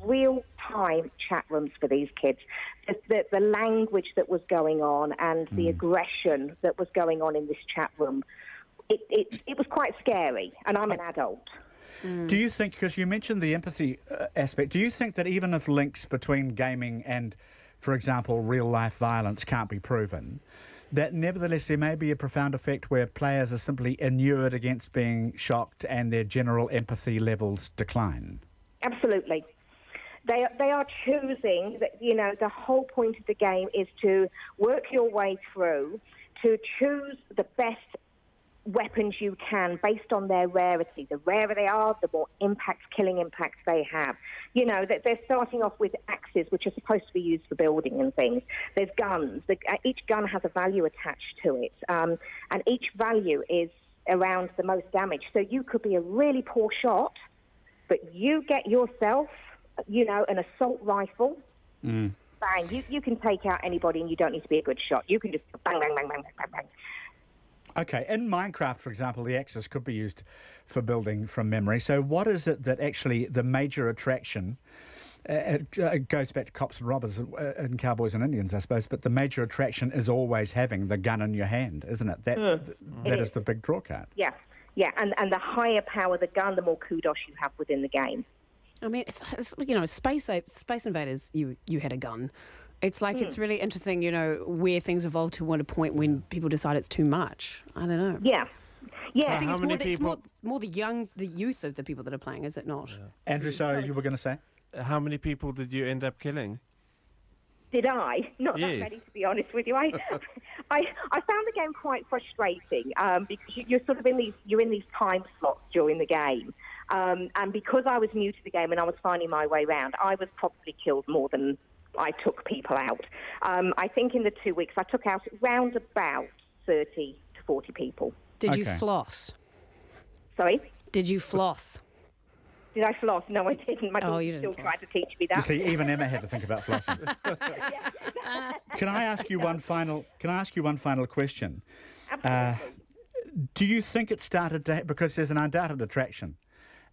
real-time chat rooms for these kids. The language that was going on and the aggression that was going on in this chat room, it was quite scary, and I'm an adult. Do you think, because you mentioned the empathy aspect, do you think that even if links between gaming and, for example, real-life violence can't be proven, that nevertheless there may be a profound effect where players are simply inured against being shocked and their general empathy levels decline? Absolutely. They are choosing, the whole point of the game is to work your way through, to choose the best weapons you can based on their rarity. The rarer they are, the more killing impacts they have. They're starting off with axes, which are supposed to be used for building and things. There's guns. Each gun has a value attached to it, and each value is around the most damage. So you could be a really poor shot, but you get yourself, an assault rifle, bang, you can take out anybody and you don't need to be a good shot. You can just bang, bang, bang, bang, bang, bang. Okay, in Minecraft, for example, the axes could be used for building from memory. So what is it that actually the major attraction, it goes back to cops and robbers and cowboys and Indians, I suppose, but the major attraction is always having the gun in your hand, isn't it? That is the big draw card. Yeah, and the higher power the gun, the more kudos you have within the game. I mean, Space Invaders, you had a gun. It's like it's really interesting, where things evolve to what a point when people decide it's too much. I don't know. Yeah. So I think it's more the youth of the people that are playing, is it not? Yeah. Andrew, so you were going to say? How many people did you end up killing? Did I? Not that many, to be honest with you. I found the game quite frustrating because you're sort of in these time slots during the game. And because I was new to the game and I was finding my way around, I was probably killed more than I took people out. I think in the 2 weeks I took out round about 30 to 40 people. Did you floss? Sorry? Did you floss? Did I floss? No, I didn't. My daughter still tried to teach me that. You see, even Emma had to think about flossing. Can I ask you one final question? Absolutely. Do you think it started to, because there's an undoubted attraction,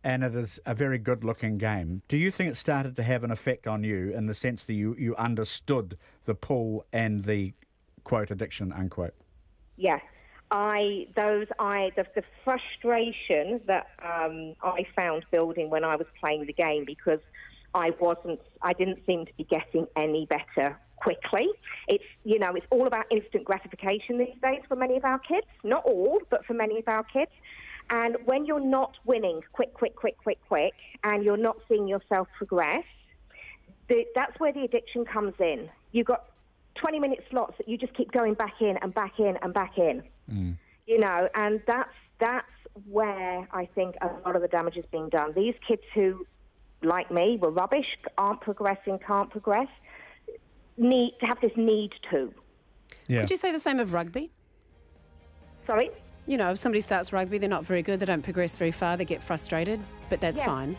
and it is a very good-looking game, do you think it started to have an effect on you in the sense that you understood the pull and the, quote, addiction, unquote? Yeah. The frustration that I found building when I was playing the game, because I didn't seem to be getting any better quickly. It's all about instant gratification these days for many of our kids. Not all, but for many of our kids. And when you're not winning quick, and you're not seeing yourself progress, that's where the addiction comes in. You've got 20-minute slots that you just keep going back in and back in and back in. And that's where I think a lot of the damage is being done. These kids who, like me, were rubbish, aren't progressing, can't progress, need to have this need to. Yeah. Could you say the same of rugby? Sorry? If somebody starts rugby, they're not very good, they don't progress very far, they get frustrated, but that's fine.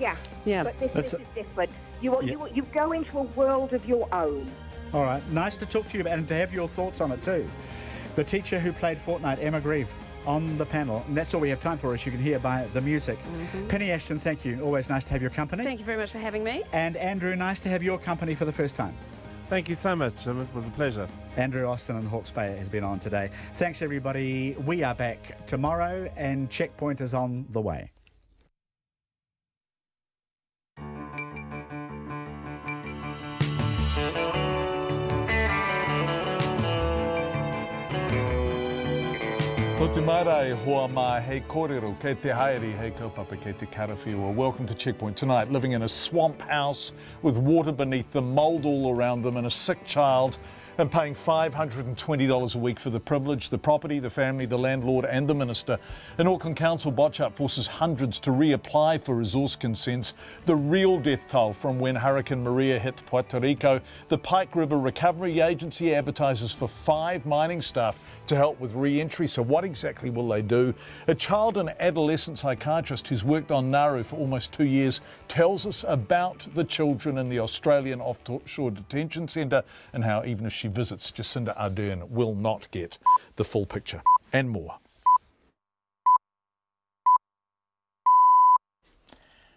Yeah. But this is different. You go into a world of your own. All right. Nice to talk to you and to have your thoughts on it too. The teacher who played Fortnite, Emma Grieve, on the panel. And that's all we have time for, as you can hear by the music. Penny Ashton, thank you. Always nice to have your company. Thank you very much for having me. And Andrew, nice to have your company for the first time. Thank you so much, Jim. It was a pleasure. Andrew Austin and Hawke's Bay has been on today. Thanks, everybody. We are back tomorrow, and Checkpoint is on the way. Ko te marae hoa mai hei kōrero, kei te haere, hei kaupapa, kei te karawhiua. Welcome to Checkpoint tonight. Living in a swamp house with water beneath them, mould all around them, and a sick child, and paying $520 a week for the privilege, the property, the family, the landlord and the minister. An Auckland Council botch-up forces hundreds to reapply for resource consents. The real death toll from when Hurricane Maria hit Puerto Rico. The Pike River Recovery Agency advertises for 5 mining staff to help with re-entry. So what exactly will they do? A child and adolescent psychiatrist who's worked on Nauru for almost 2 years tells us about the children in the Australian offshore detention centre and how even if she visits, Jacinda Ardern will not get the full picture, and more.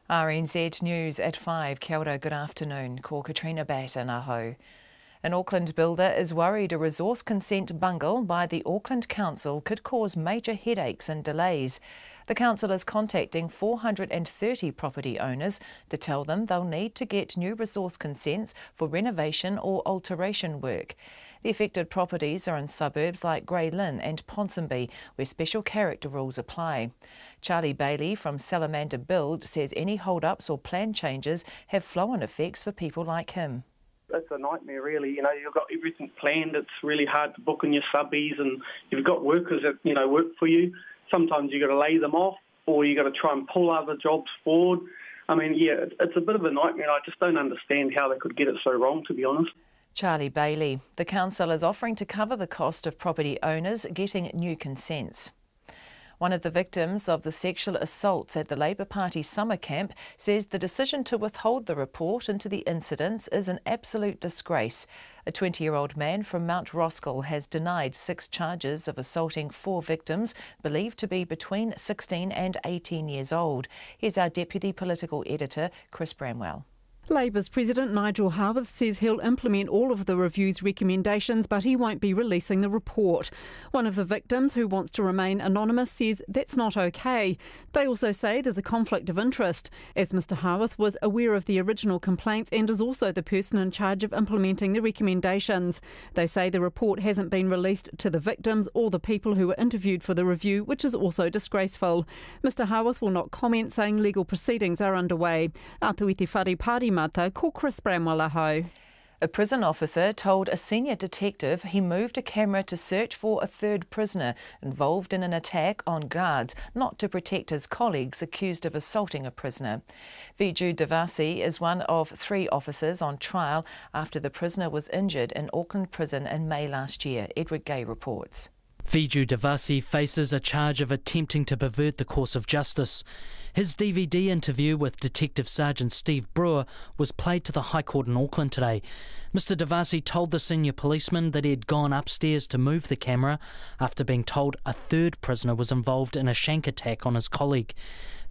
RNZ News at 5. Kia ora, good afternoon. Ko Katrina Bat in aho. An Auckland builder is worried a resource consent bungle by the Auckland Council could cause major headaches and delays. The council is contacting 430 property owners to tell them they'll need to get new resource consents for renovation or alteration work. The affected properties are in suburbs like Grey Lynn and Ponsonby, where special character rules apply. Charlie Bailey from Salamander Build says any hold-ups or plan changes have flow-on effects for people like him. It's a nightmare, really. You know, you've got everything planned. It's really hard to book in your subbies, and you've got workers that, you know, work for you. Sometimes you've got to lay them off, or you've got to try and pull other jobs forward. I mean, yeah, it's a bit of a nightmare. I just don't understand how they could get it so wrong, to be honest. Charlie Bailey. The council is offering to cover the cost of property owners getting new consents. One of the victims of the sexual assaults at the Labour Party summer camp says the decision to withhold the report into the incidents is an absolute disgrace. A 20-year-old man from Mount Roskill has denied 6 charges of assaulting 4 victims believed to be between 16 and 18 years old. Here's our Deputy Political Editor, Chris Bramwell. Labour's President Nigel Howarth says he'll implement all of the review's recommendations, but he won't be releasing the report. One of the victims, who wants to remain anonymous, says that's not okay. They also say there's a conflict of interest, as Mr Howarth was aware of the original complaints and is also the person in charge of implementing the recommendations. They say the report hasn't been released to the victims or the people who were interviewed for the review, which is also disgraceful. Mr Howarth will not comment, saying legal proceedings are underway. Atuiti whare Pāri Mata, ko Chris Bramwell aho. A prison officer told a senior detective he moved a camera to search for a 3rd prisoner involved in an attack on guards, not to protect his colleagues accused of assaulting a prisoner. Viju Devasi is one of 3 officers on trial after the prisoner was injured in Auckland prison in May last year. Edward Gay reports. Viju Devasi faces a charge of attempting to pervert the course of justice. His DVD interview with Detective Sergeant Steve Brewer was played to the High Court in Auckland today. Mr Devasi told the senior policeman that he had gone upstairs to move the camera after being told a 3rd prisoner was involved in a shank attack on his colleague.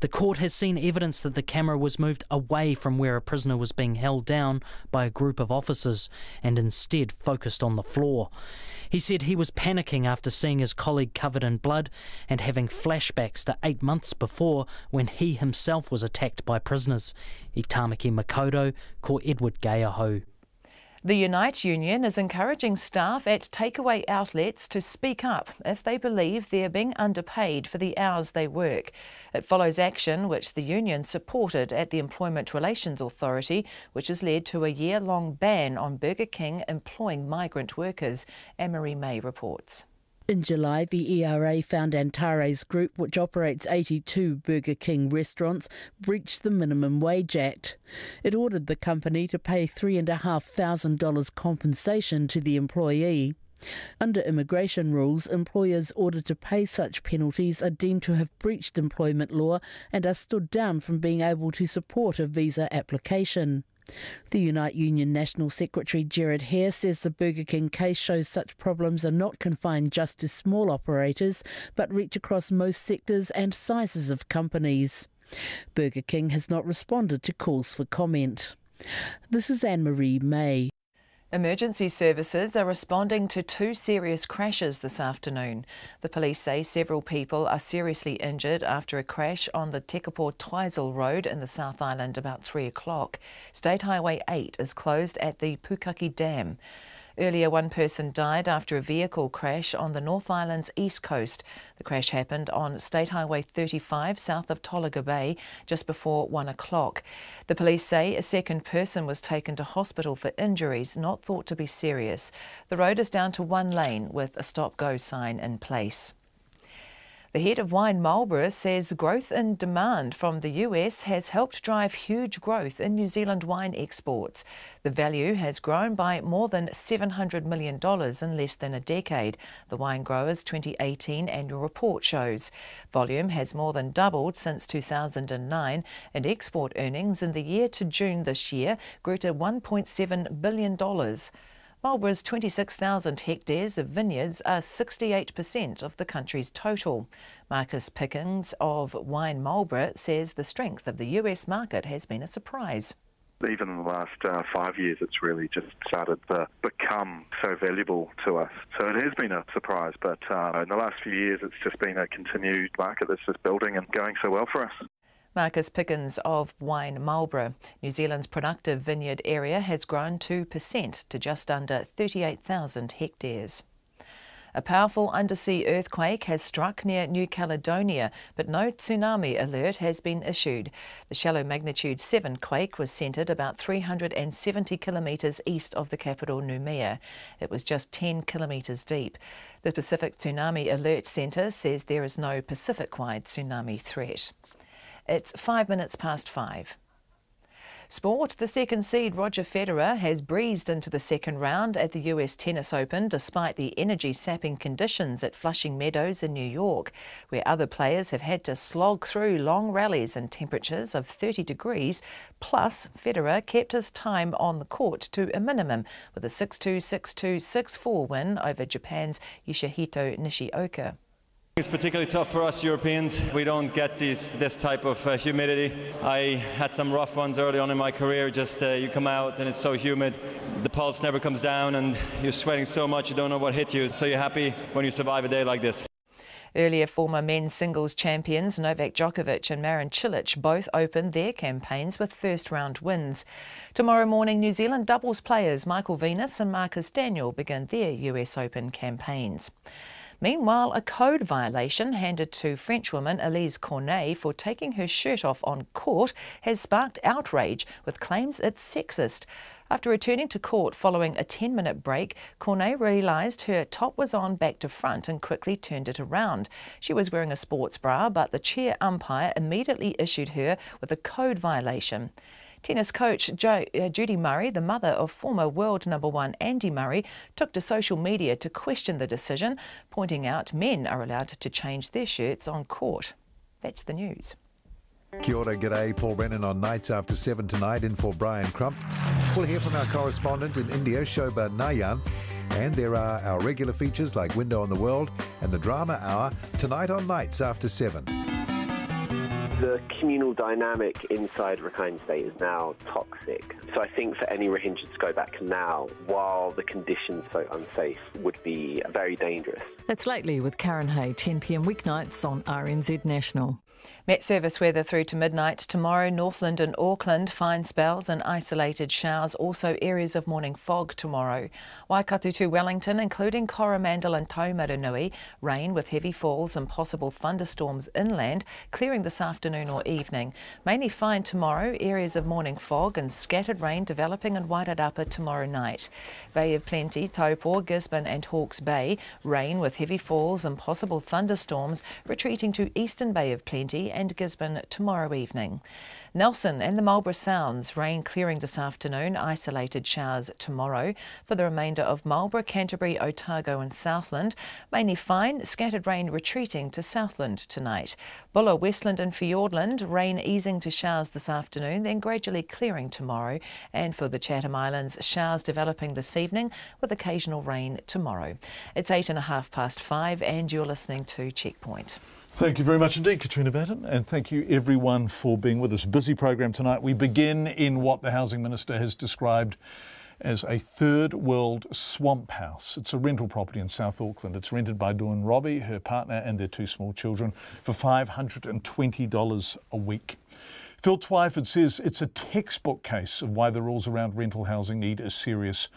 The court has seen evidence that the camera was moved away from where a prisoner was being held down by a group of officers and instead focused on the floor. He said he was panicking after seeing his colleague covered in blood and having flashbacks to 8 months before when he himself was attacked by prisoners. I Tāmaki Makoto, ko Edward Gay aho. The Unite Union is encouraging staff at takeaway outlets to speak up if they believe they're being underpaid for the hours they work. It follows action which the union supported at the Employment Relations Authority, which has led to a year-long ban on Burger King employing migrant workers. Anne-Marie May reports. In July, the ERA found Antares Group, which operates 82 Burger King restaurants, breached the Minimum Wage Act. It ordered the company to pay $3,500 compensation to the employee. Under immigration rules, employers ordered to pay such penalties are deemed to have breached employment law and are stood down from being able to support a visa application. The Unite Union National Secretary Gerard Hare says the Burger King case shows such problems are not confined just to small operators, but reach across most sectors and sizes of companies. Burger King has not responded to calls for comment. This is Anne-Marie May. Emergency services are responding to 2 serious crashes this afternoon. The police say several people are seriously injured after a crash on the Tekapo-Twizel Road in the South Island about 3 o'clock. State Highway 8 is closed at the Pukaki Dam. Earlier, 1 person died after a vehicle crash on the North Island's east coast. The crash happened on State Highway 35 south of Tolaga Bay just before 1 o'clock. The police say a 2nd person was taken to hospital for injuries not thought to be serious. The road is down to 1 lane with a stop-go sign in place. The head of Wine Marlborough says growth in demand from the US has helped drive huge growth in New Zealand wine exports. The value has grown by more than $700 million in less than a decade, the wine grower's 2018 annual report shows. Volume has more than doubled since 2009, and export earnings in the year to June this year grew to $1.7 billion. Marlborough's 26,000 hectares of vineyards are 68% of the country's total. Marcus Pickens of Wine Marlborough says the strength of the US market has been a surprise. Even in the last 5 years, it's really just started to become so valuable to us. So it has been a surprise, but in the last few years, it's just been a continued market that's just building and going so well for us. Marcus Pickens of Wine Marlborough. New Zealand's productive vineyard area has grown 2% to just under 38,000 hectares. A powerful undersea earthquake has struck near New Caledonia, but no tsunami alert has been issued. The shallow magnitude 7 quake was centred about 370 kilometres east of the capital Noumea. It was just 10 kilometres deep. The Pacific Tsunami Alert Centre says there is no Pacific-wide tsunami threat. It's 5 minutes past 5. Sport. The second seed Roger Federer has breezed into the second round at the US Tennis Open despite the energy-sapping conditions at Flushing Meadows in New York, where other players have had to slog through long rallies and temperatures of 30 degrees. Plus, Federer kept his time on the court to a minimum with a 6-2, 6-2, 6-4 win over Japan's Yoshihito Nishioka. It's particularly tough for us Europeans. We don't get this type of humidity. I had some rough ones early on in my career. Just you come out and it's so humid. The pulse never comes down and you're sweating so much you don't know what hit you. So you're happy when you survive a day like this. Earlier former men's singles champions Novak Djokovic and Marin Cilic both opened their campaigns with first-round wins. Tomorrow morning, New Zealand doubles players Michael Venus and Marcus Daniel begin their US Open campaigns. Meanwhile, a code violation handed to Frenchwoman Elise Cornet for taking her shirt off on court has sparked outrage with claims it's sexist. After returning to court following a 10-minute break, Cornet realised her top was on back to front and quickly turned it around. She was wearing a sports bra, but the chair umpire immediately issued her with a code violation. Tennis coach Judy Murray, the mother of former world #1 Andy Murray, took to social media to question the decision, pointing out men are allowed to change their shirts on court. That's the news. Kia ora, g'day. Paul Brennan on Nights After 7 tonight in for Brian Crump. We'll hear from our correspondent in India, Shobha Nayan. And there are our regular features like Window on the World and the Drama Hour tonight on Nights After 7. The communal dynamic inside Rakhine State is now toxic. So I think for any Rohingya to go back now, while the conditions so unsafe, would be very dangerous. That's Lately with Karen Hay, 10 p.m. weeknights on RNZ National. Met Service weather through to midnight. Tomorrow, Northland and Auckland, fine spells and isolated showers. Also areas of morning fog tomorrow. Waikato to Wellington, including Coromandel and Taumarunui, rain with heavy falls and possible thunderstorms inland, clearing this afternoon or evening. Mainly fine tomorrow, areas of morning fog and scattered rain developing in Wairarapa tomorrow night. Bay of Plenty, Taupo, Gisborne and Hawke's Bay, rain with heavy falls and possible thunderstorms, retreating to Eastern Bay of Plenty and Gisborne tomorrow evening. Nelson and the Marlborough Sounds, rain clearing this afternoon, isolated showers tomorrow. For the remainder of Marlborough, Canterbury, Otago and Southland, mainly fine, scattered rain retreating to Southland tonight. Bulla, Westland and Fiordland, rain easing to showers this afternoon, then gradually clearing tomorrow. And for the Chatham Islands, showers developing this evening with occasional rain tomorrow. It's 5:08 and you're listening to Checkpoint. Thank you very much indeed, Katrina Batten, and thank you everyone for being with us. Busy program tonight. We begin in what the Housing Minister has described as a third world swamp house. It's a rental property in South Auckland. It's rented by Dawn Robbie, her partner and their 2 small children for $520 a week. Phil Twyford says it's a textbook case of why the rules around rental housing need a serious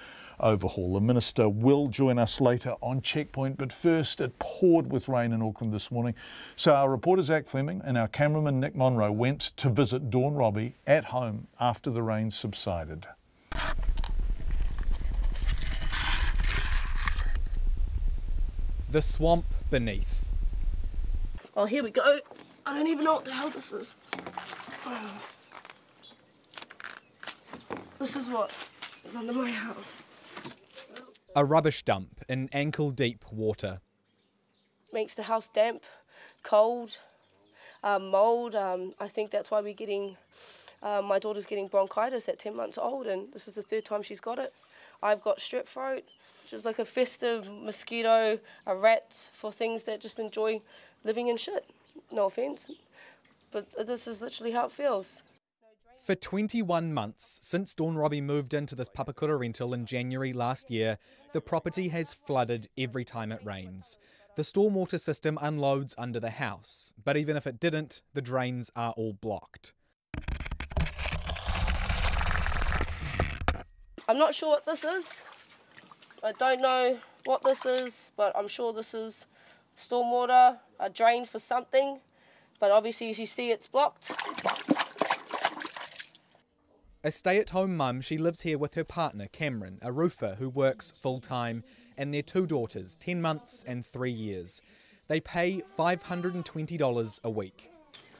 overhaul. The Minister will join us later on Checkpoint, but first it poured with rain in Auckland this morning. So our reporter Zach Fleming and our cameraman Nick Monroe went to visit Dawn Robbie at home after the rain subsided. The swamp beneath. Oh, here we go. I don't even know what the hell this is. This is what is under my house. A rubbish dump in ankle-deep water. Makes the house damp, cold, mould. I think that's why we're getting My daughter's getting bronchitis at 10 months old, and this is the 3rd time she's got it. I've got strep throat, which is like a festive mosquito, a rat for things that just enjoy living in shit. No offence, but this is literally how it feels. For 21 months, since Dawn Robbie moved into this Papakura rental in January last year, the property has flooded every time it rains. The stormwater system unloads under the house, but even if it didn't, the drains are all blocked. I'm not sure what this is. I don't know what this is, but I'm sure this is stormwater, a drain for something. But obviously, as you see, it's blocked. A stay-at-home mum, she lives here with her partner, Cameron, a roofer who works full-time, and their 2 daughters, 10 months and 3 years. They pay $520 a week.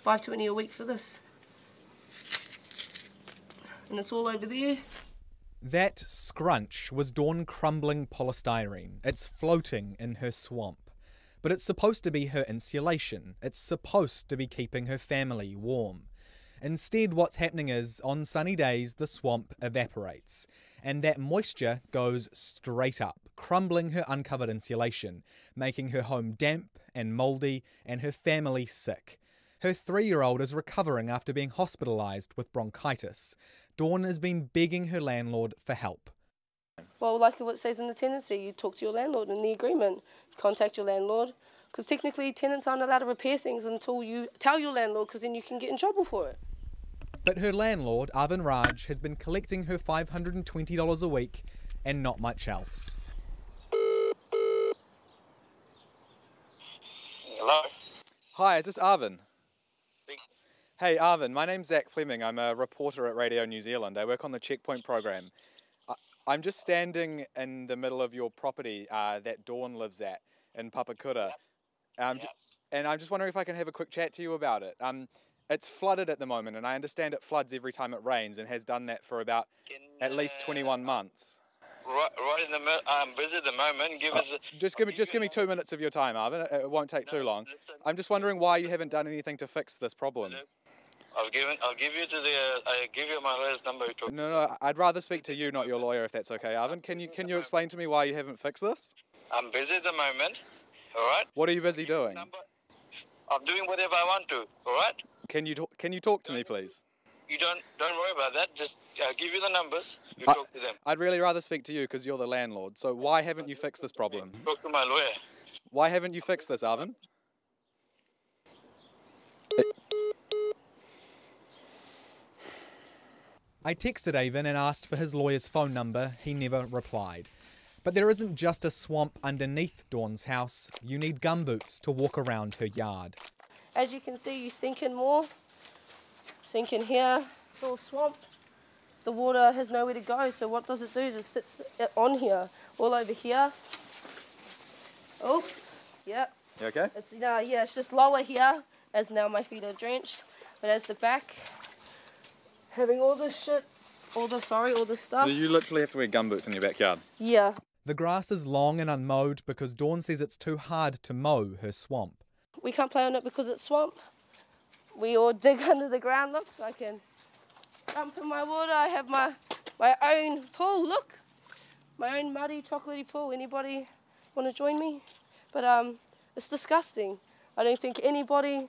$520 a week for this. And it's all over there. That scrunch was Dawn crumbling polystyrene. It's floating in her swamp. But it's supposed to be her insulation. It's supposed to be keeping her family warm. Instead, what's happening is, on sunny days, the swamp evaporates, and that moisture goes straight up, crumbling her uncovered insulation, making her home damp and mouldy, and her family sick. Her 3-year-old is recovering after being hospitalised with bronchitis. Dawn has been begging her landlord for help. Well, like what it says in the tenancy, you talk to your landlord in the agreement, contact your landlord, because technically tenants aren't allowed to repair things until you tell your landlord, because then you can get in trouble for it. But her landlord, Arvin Raj, has been collecting her $520 a week and not much else. Hello? Hi, is this Arvin? Hey Arvin, my name's Zach Fleming. I'm a reporter at Radio New Zealand. I work on the Checkpoint program. I'm just standing in the middle of your property that Dawn lives at in Papakura. And I'm just wondering if I can have a quick chat to you about it. It's flooded at the moment, and I understand it floods every time it rains and has done that for about at least 21 months. Right in the middle. I'm busy at the moment. Just give me 2 minutes of your time, Arvin. It won't take too long. I'm just wondering why you haven't done anything to fix this problem. I'll give you my lawyer's number. No, I'd rather speak to you, not your lawyer, if that's okay, Arvin. Can you explain to me why you haven't fixed this? I'm busy at the moment. All right. What are you busy doing? I'm doing whatever I want to. All right. Can you talk to me, please? You don't worry about that. Just I'll give you the numbers. You talk to them. I'd really rather speak to you because you're the landlord. So why haven't you fixed this problem? Talk to my lawyer. Why haven't you fixed this, Arvin? I texted Avon and asked for his lawyer's phone number. He never replied. But there isn't just a swamp underneath Dawn's house. You need gumboots to walk around her yard. As you can see, you sink in more. Sink in here. It's all swamp. The water has nowhere to go, so what does it do? It just sits on here, all over here. Oh, yeah. You okay? It's just lower here, as now my feet are drenched. But as the back, having all this shit, all this stuff. So you literally have to wear gumboots in your backyard? Yeah. The grass is long and unmowed because Dawn says it's too hard to mow her swamp. We can't play on it because it's swamp. We all dig under the ground. Look, I can jump in my water. I have my own pool, look. My own muddy, chocolatey pool. Anybody want to join me? But it's disgusting. I don't think anybody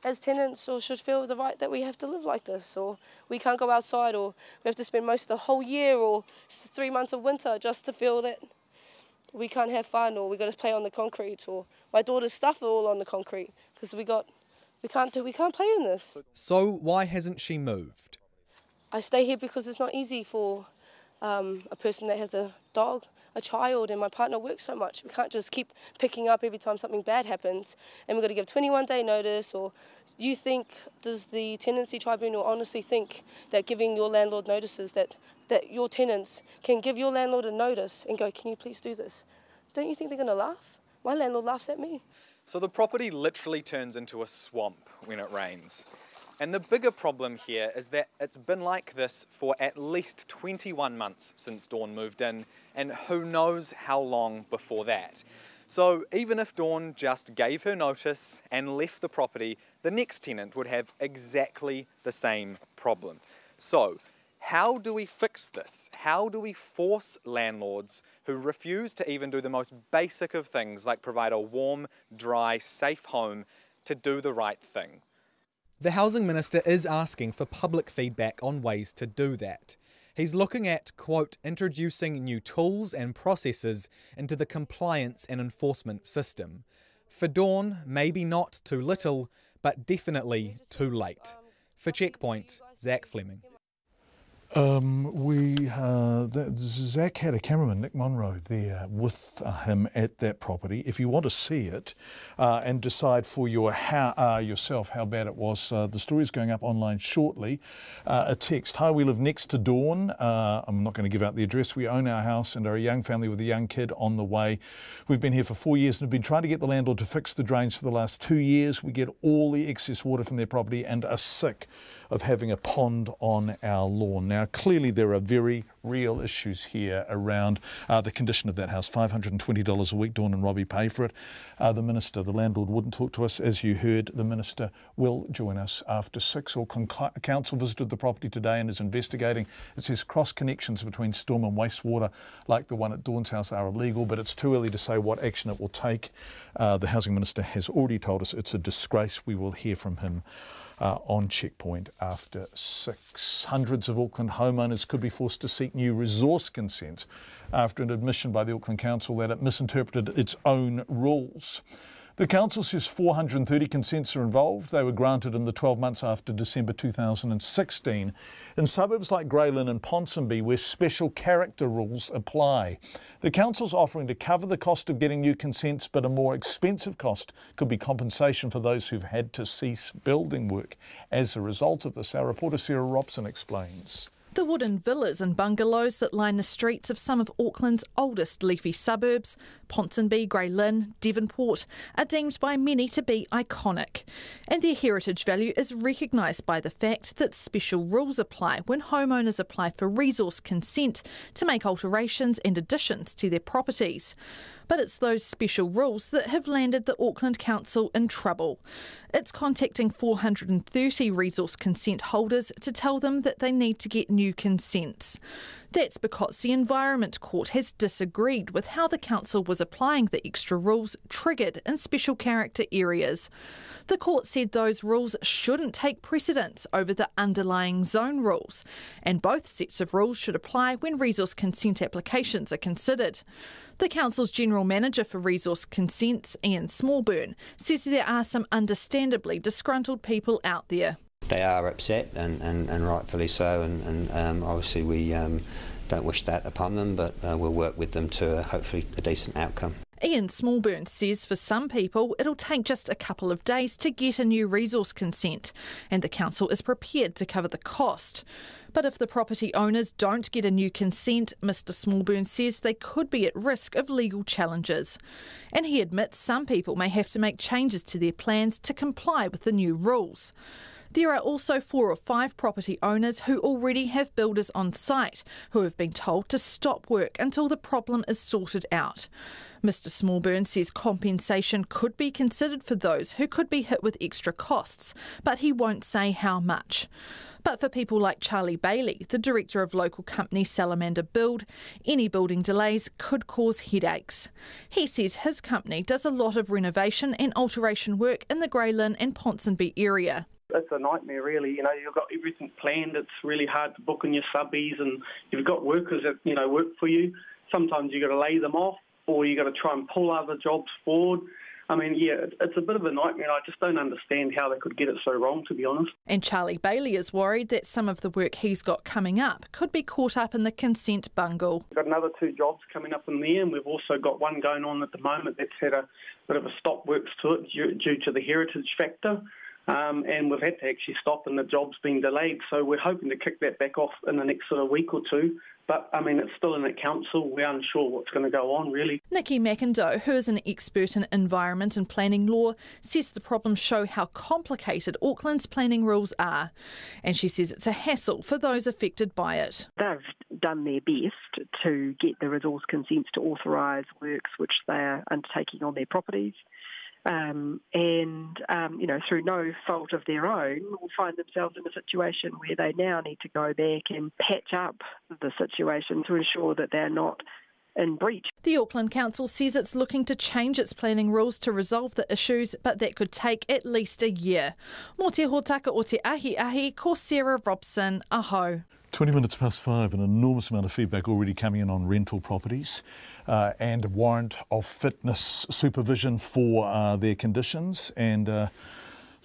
as tenants or should feel the right that we have to live like this, or we can't go outside, or we have to spend most of the whole year or 3 months of winter just to feel that we can't have fun, or we got to play on the concrete, or my daughter's stuff are all on the concrete because we can't play in this. So why hasn't she moved? I stay here because it's not easy for a person that has a dog, a child, and my partner works so much. We can't just keep picking up every time something bad happens, and we've got to give 21-day notice. Or does the tenancy tribunal honestly think that giving your landlord notices, that your tenants can give your landlord a notice and go, can you please do this? Don't you think they're going to laugh? My landlord laughs at me. So the property literally turns into a swamp when it rains. And the bigger problem here is that it's been like this for at least 21 months since Dawn moved in, and who knows how long before that. So even if Dawn just gave her notice and left the property, the next tenant would have exactly the same problem. problem. So, how do we fix this? How do we force landlords who refuse to even do the most basic of things, like provide a warm, dry, safe home, to do the right thing? The Housing Minister is asking for public feedback on ways to do that. He's looking at, quote, introducing new tools and processes into the compliance and enforcement system. For Dawn, maybe not too little, but definitely too late. For Checkpoint, Zach Fleming. Zach had a cameraman, Nick Monroe, there with him at that property. If you want to see it and decide for yourself how bad it was, the story is going up online shortly. A text, hi, we live next to Dawn. I'm not going to give out the address. We own our house and are a young family with a young kid on the way. We've been here for 4 years and have been trying to get the landlord to fix the drains for the last 2 years. We get all the excess water from their property and are sick of having a pond on our lawn. Now, clearly there are very real issues here around the condition of that house. $520 a week, Dawn and Robbie pay for it. The minister, the landlord, wouldn't talk to us. As you heard, the minister will join us after 6. Auckland Council visited the property today and is investigating. It says cross connections between storm and wastewater, like the one at Dawn's house, are illegal, but it's too early to say what action it will take. The Housing Minister has already told us it's a disgrace. We will hear from him on Checkpoint after 6. Hundreds of Auckland homeowners could be forced to seek new resource consents after an admission by the Auckland Council that it misinterpreted its own rules. The council says 430 consents are involved. They were granted in the 12 months after December 2016 in suburbs like Grey Lynn and Ponsonby, where special character rules apply. The council's offering to cover the cost of getting new consents, but a more expensive cost could be compensation for those who've had to cease building work as a result of this. Our reporter Sarah Robson explains. The wooden villas and bungalows that line the streets of some of Auckland's oldest leafy suburbs, Ponsonby, Grey Lynn, Devonport, are deemed by many to be iconic. And their heritage value is recognised by the fact that special rules apply when homeowners apply for resource consent to make alterations and additions to their properties. But it's those special rules that have landed the Auckland Council in trouble. It's contacting 430 resource consent holders to tell them that they need to get new consents. That's because the Environment Court has disagreed with how the council was applying the extra rules triggered in special character areas. The court said those rules shouldn't take precedence over the underlying zone rules, and both sets of rules should apply when resource consent applications are considered. The council's general manager for resource consents, Ian Smallburn, says there are some understandably disgruntled people out there. They are upset and rightfully so, and obviously we don't wish that upon them, but we'll work with them to hopefully a decent outcome. Ian Smallburn says for some people it'll take just a couple of days to get a new resource consent, and the council is prepared to cover the cost. But if the property owners don't get a new consent, Mr Smallburn says they could be at risk of legal challenges. And he admits some people may have to make changes to their plans to comply with the new rules. There are also 4 or 5 property owners who already have builders on site who have been told to stop work until the problem is sorted out. Mr Smallburn says compensation could be considered for those who could be hit with extra costs, but he won't say how much. But for people like Charlie Bailey, the director of local company Salamander Build, any building delays could cause headaches. He says his company does a lot of renovation and alteration work in the Grey Lynn and Ponsonby area. It's a nightmare, really. You know, you've got everything planned. It's really hard to book in your subbies, and you've got workers that, you know, work for you. Sometimes you've got to lay them off, or you've got to try and pull other jobs forward. I mean, yeah, it's a bit of a nightmare. I just don't understand how they could get it so wrong, to be honest. And Charlie Bailey is worried that some of the work he's got coming up could be caught up in the consent bungle. We've got another 2 jobs coming up in there, and we've also got one going on at the moment that's had a bit of a stop works to it due to the heritage factor. And we've had to actually stop, and the job's been delayed. So we're hoping to kick that back off in the next sort of week or 2. But, I mean, it's still in the council. We're unsure what's going to go on, really. Nikki McIndoe, who is an expert in environment and planning law, says the problems show how complicated Auckland's planning rules are. And she says it's a hassle for those affected by it. They've done their best to get the resource consents to authorise works which they are undertaking on their properties. through no fault of their own, will find themselves in a situation where they now need to go back and patch up the situation to ensure that they're not in breach. The Auckland Council says it's looking to change its planning rules to resolve the issues, but that could take at least a year. Mō te hōtaka o te ahi, ko Sarah Robson, aho. 20 minutes past 5, an enormous amount of feedback already coming in on rental properties and a warrant of fitness supervision for their conditions, and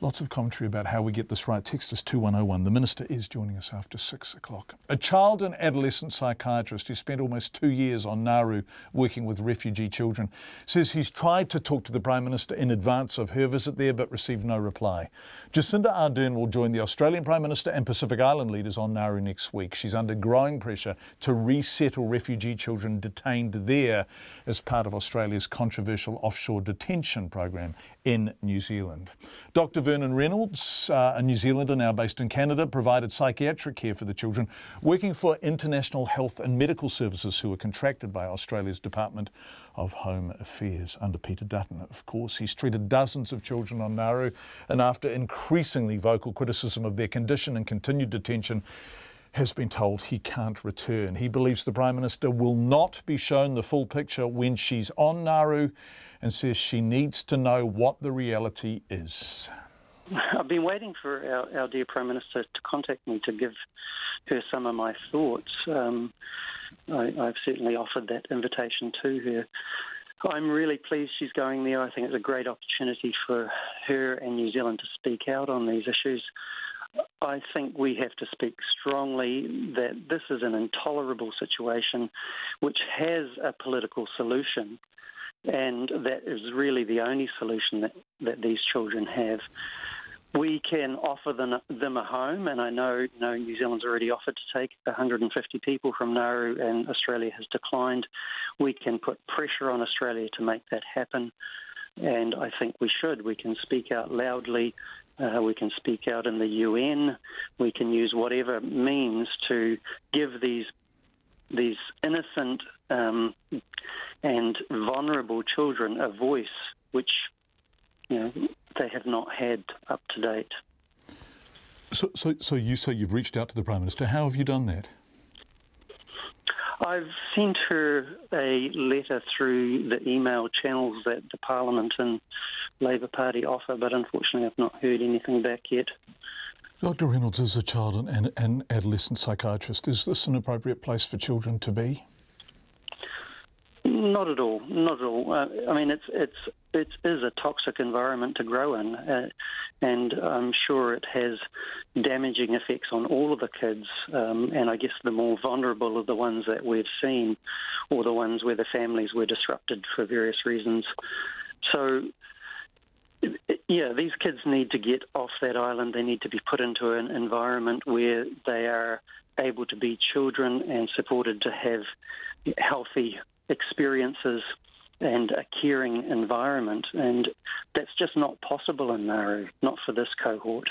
lots of commentary about how we get this right. Text us 2101. The Minister is joining us after 6 o'clock. A child and adolescent psychiatrist who spent almost 2 years on Nauru working with refugee children says he's tried to talk to the Prime Minister in advance of her visit there but received no reply. Jacinda Ardern will join the Australian Prime Minister and Pacific Island leaders on Nauru next week. She's under growing pressure to resettle refugee children detained there as part of Australia's controversial offshore detention program in New Zealand. Dr. Vernon Reynolds, a New Zealander now based in Canada, provided psychiatric care for the children, working for International Health and Medical Services, who are contracted by Australia's Department of Home Affairs under Peter Dutton. Of course, he's treated dozens of children on Nauru, and after increasingly vocal criticism of their condition and continued detention, has been told he can't return. He believes the Prime Minister will not be shown the full picture when she's on Nauru, and says she needs to know what the reality is. I've been waiting for our dear Prime Minister to contact me to give her some of my thoughts. I've certainly offered that invitation to her. I'm really pleased she's going there. I think it's a great opportunity for her and New Zealand to speak out on these issues. I think we have to speak strongly that this is an intolerable situation which has a political solution, and that is really the only solution that these children have. We can offer them a home, and I know New Zealand's already offered to take 150 people from Nauru, and Australia has declined. We can put pressure on Australia to make that happen, and I think we should. We can speak out loudly. We can speak out in the UN. We can use whatever means to give these innocent and vulnerable children a voice, which they have not had up to date. So you say you've reached out to the Prime Minister. How have you done that? I've sent her a letter through the email channels that the Parliament and Labour Party offer, but unfortunately I've not heard anything back yet. Dr. Reynolds is a child and adolescent psychiatrist. Is this an appropriate place for children to be? Not at all. Not at all. I mean, it is a toxic environment to grow in, and I'm sure it has damaging effects on all of the kids. And I guess the more vulnerable are the ones that we've seen, or the ones where the families were disrupted for various reasons. So, yeah, these kids need to get off that island. They need to be put into an environment where they are able to be children and supported to have healthy experiences and a caring environment, and that's just not possible in Nauru, not for this cohort.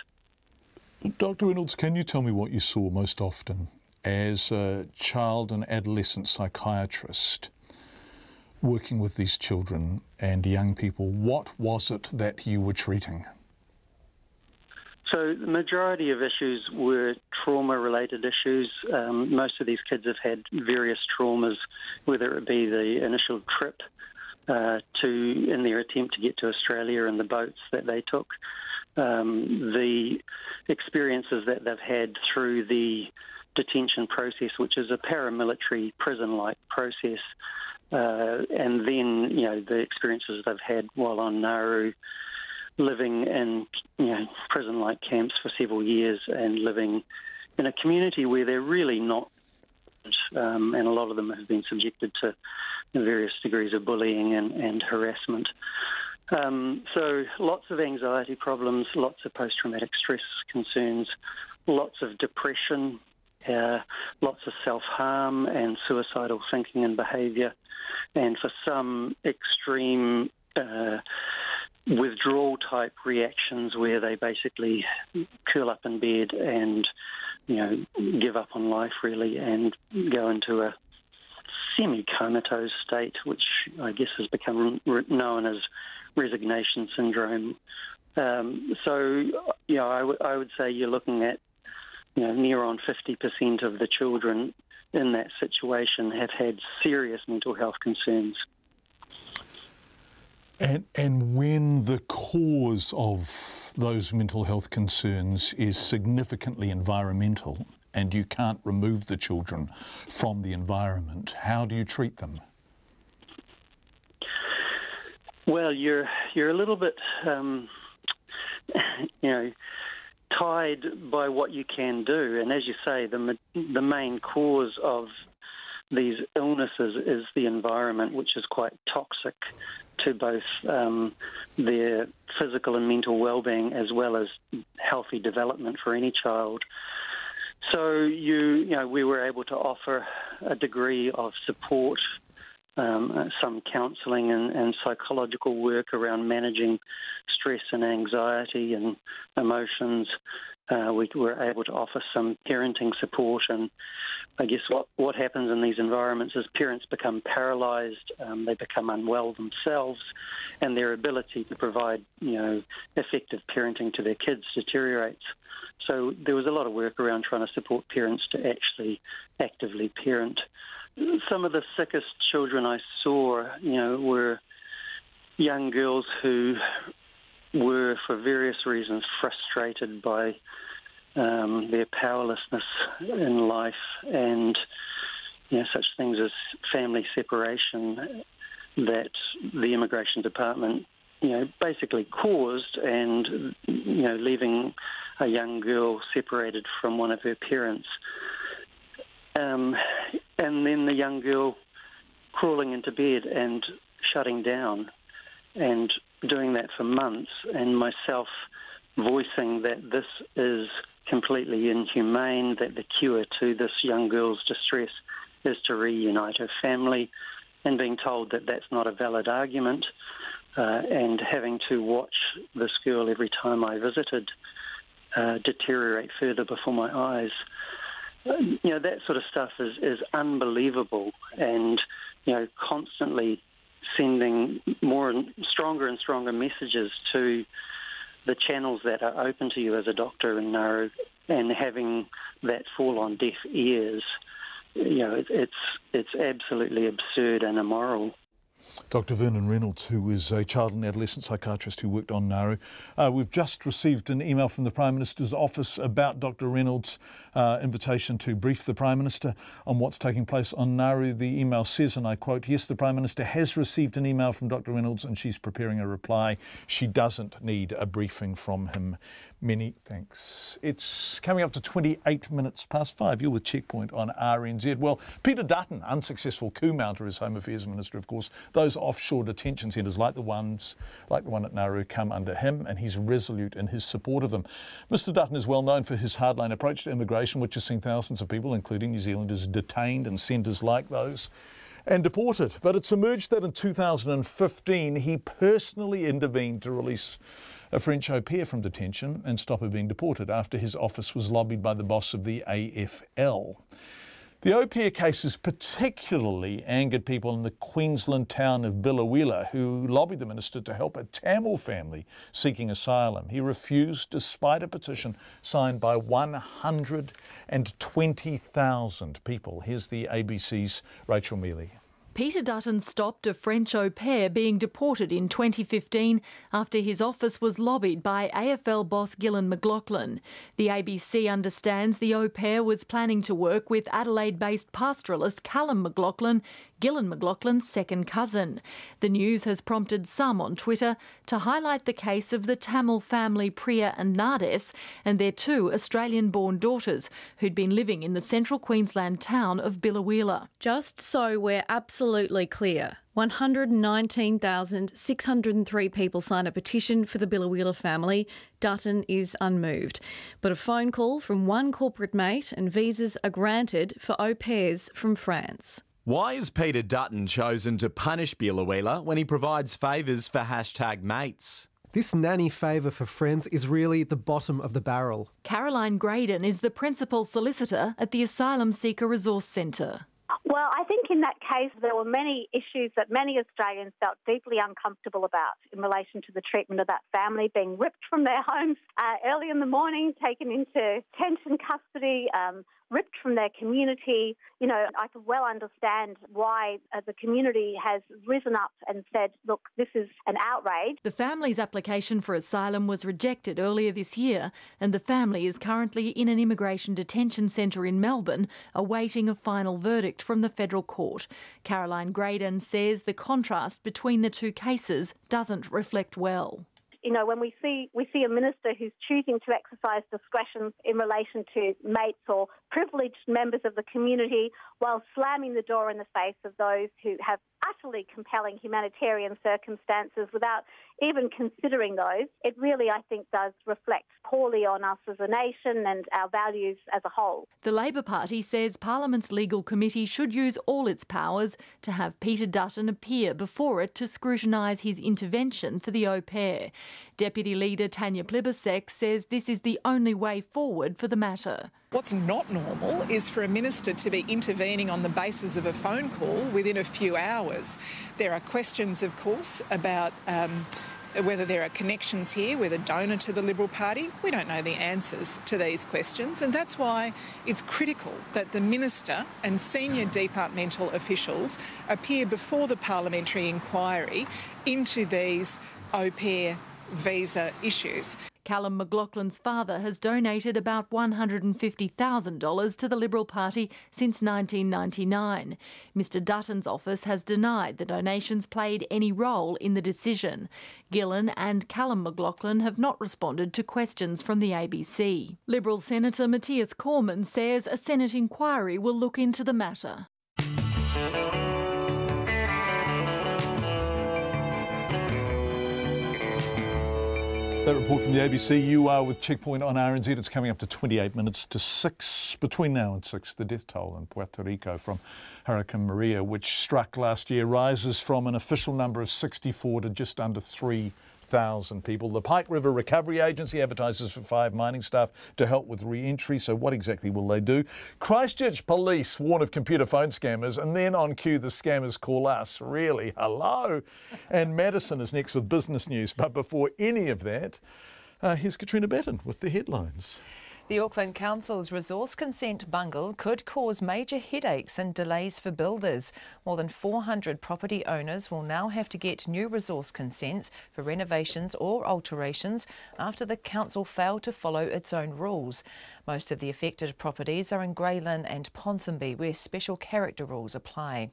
Dr. Reynolds, can you tell me what you saw most often as a child and adolescent psychiatrist working with these children and young people? What was it that you were treating? So the majority of issues were trauma-related issues. Most of these kids have had various traumas, whether it be the initial trip in their attempt to get to Australia and the boats that they took, the experiences that they've had through the detention process, which is a paramilitary prison-like process, and then the experiences they've had while on Nauru, living in prison-like camps for several years and living in a community where they're really not, and a lot of them have been subjected to various degrees of bullying and harassment. So lots of anxiety problems, lots of post-traumatic stress concerns, lots of depression, lots of self-harm and suicidal thinking and behaviour, and for some extreme withdrawal-type reactions where they basically curl up in bed and, give up on life, really, and go into a semi-comatose state, which I guess has become known as resignation syndrome. So, I would say you're looking at, near on 50% of the children in that situation have had serious mental health concerns. And when the cause of those mental health concerns is significantly environmental and you can't remove the children from the environment, how do you treat them? Well, you're a little bit, tied by what you can do. And as you say, the main cause of these illnesses is the environment, which is quite toxic to both their physical and mental well-being, as well as healthy development for any child. So we were able to offer a degree of support, some counselling and psychological work around managing stress and anxiety and emotions. We were able to offer some parenting support, and I guess what happens in these environments is parents become paralysed, they become unwell themselves, and their ability to provide, effective parenting to their kids deteriorates. So there was a lot of work around trying to support parents to actually actively parent. Some of the sickest children I saw, were young girls who were, for various reasons, frustrated by their powerlessness in life and such things as family separation that the immigration department basically caused, and leaving a young girl separated from one of her parents, and then the young girl crawling into bed and shutting down, and doing that for months, and myself voicing that this is completely inhumane, that the cure to this young girl's distress is to reunite her family, and being told that that's not a valid argument, and having to watch this girl every time I visited deteriorate further before my eyes. That sort of stuff is unbelievable, and constantly sending more and stronger messages to the channels that are open to you as a doctor in Nauru, and having that fall on deaf ears, it's absolutely absurd and immoral. Dr. Vernon Reynolds, who is a child and adolescent psychiatrist who worked on Nauru. We've just received an email from the Prime Minister's office about Dr. Reynolds' invitation to brief the Prime Minister on what's taking place on Nauru. The email says, and I quote, "Yes, the Prime Minister has received an email from Dr. Reynolds and she's preparing a reply. She doesn't need a briefing from him. Many thanks." It's coming up to 28 minutes past 5. You're with Checkpoint on RNZ. Well, Peter Dutton, unsuccessful coup mounter as Home Affairs Minister, of course. Those offshore detention centres like the one at Nauru come under him, and he's resolute in his support of them. Mr. Dutton is well known for his hardline approach to immigration, which has seen thousands of people, including New Zealanders, detained in centres like those and deported. But it's emerged that in 2015 he personally intervened to release a French au pair from detention and stop her being deported after his office was lobbied by the boss of the AFL. The au pair cases particularly angered people in the Queensland town of Biloela, who lobbied the minister to help a Tamil family seeking asylum. He refused despite a petition signed by 120,000 people. Here's the ABC's Rachel Mealy. Peter Dutton stopped a French au pair being deported in 2015 after his office was lobbied by AFL boss Gillan McLachlan. The ABC understands the au pair was planning to work with Adelaide-based pastoralist Callum McLachlan, Gillan McLachlan's second cousin. The news has prompted some on Twitter to highlight the case of the Tamil family Priya and Nardes and their two Australian-born daughters who'd been living in the central Queensland town of Biloela. Just so we're absolutely clear, 119,603 people signed a petition for the Biloela family. Dutton is unmoved. But a phone call from one corporate mate and visas are granted for au pairs from France. Why has Peter Dutton chosen to punish Biloela when he provides favours for #mates? This nanny favour for friends is really the bottom of the barrel. Caroline Graydon is the principal solicitor at the Asylum Seeker Resource Centre. Well, I think in that case there were many issues that many Australians felt deeply uncomfortable about in relation to the treatment of that family, being ripped from their homes early in the morning, taken into detention custody, ripped from their community. You know, I can well understand why the community has risen up and said, look, this is an outrage. The family's application for asylum was rejected earlier this year, and the family is currently in an immigration detention centre in Melbourne, awaiting a final verdict from the federal court. Caroline Graydon says the contrast between the two cases doesn't reflect well. You know, when we see a minister who's choosing to exercise discretion in relation to mates or privileged members of the community while slamming the door in the face of those who have utterly compelling humanitarian circumstances without even considering those, it really, I think, does reflect poorly on us as a nation and our values as a whole. The Labor Party says Parliament's legal committee should use all its powers to have Peter Dutton appear before it to scrutinise his intervention for the au pair. Deputy Leader Tanya Plibersek says this is the only way forward for the matter. What's not normal is for a minister to be intervening on the basis of a phone call within a few hours. There are questions, of course, about whether there are connections here with a donor to the Liberal Party. We don't know the answers to these questions, and that's why it's critical that the minister and senior departmental officials appear before the parliamentary inquiry into these au pair visa issues. Callum McLaughlin's father has donated about $150,000 to the Liberal Party since 1999. Mr Dutton's office has denied the donations played any role in the decision. Gillan and Callum McLaughlin have not responded to questions from the ABC. Liberal Senator Matthias Cormann says a Senate inquiry will look into the matter. That report from the ABC. You are with Checkpoint on RNZ. It's coming up to 28 minutes to 6. Between now and 6, the death toll in Puerto Rico from Hurricane Maria, which struck last year, rises from an official number of 64 to just under 3,000 people. The Pike River Recovery Agency advertises for 5 mining staff to help with re-entry. So what exactly will they do? Christchurch police warn of computer phone scammers, and then on cue the scammers call us. Really? Hello? And Madison is next with business news. But before any of that, here's Katrina Batten with the headlines. The Auckland Council's resource consent bungle could cause major headaches and delays for builders. More than 400 property owners will now have to get new resource consents for renovations or alterations after the council failed to follow its own rules. Most of the affected properties are in Greylin and Ponsonby, where special character rules apply.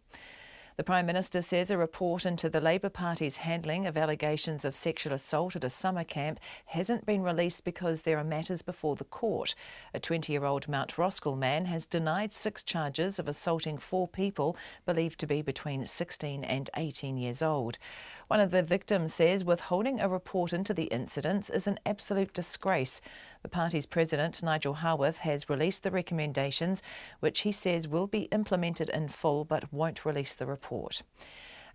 The Prime Minister says a report into the Labor Party's handling of allegations of sexual assault at a summer camp hasn't been released because there are matters before the court. A 20-year-old Mount Roskill man has denied 6 charges of assaulting 4 people believed to be between 16 and 18 years old. One of the victims says withholding a report into the incidents is an absolute disgrace. The party's president, Nigel Haworth, has released the recommendations, which he says will be implemented in full but won't release the report.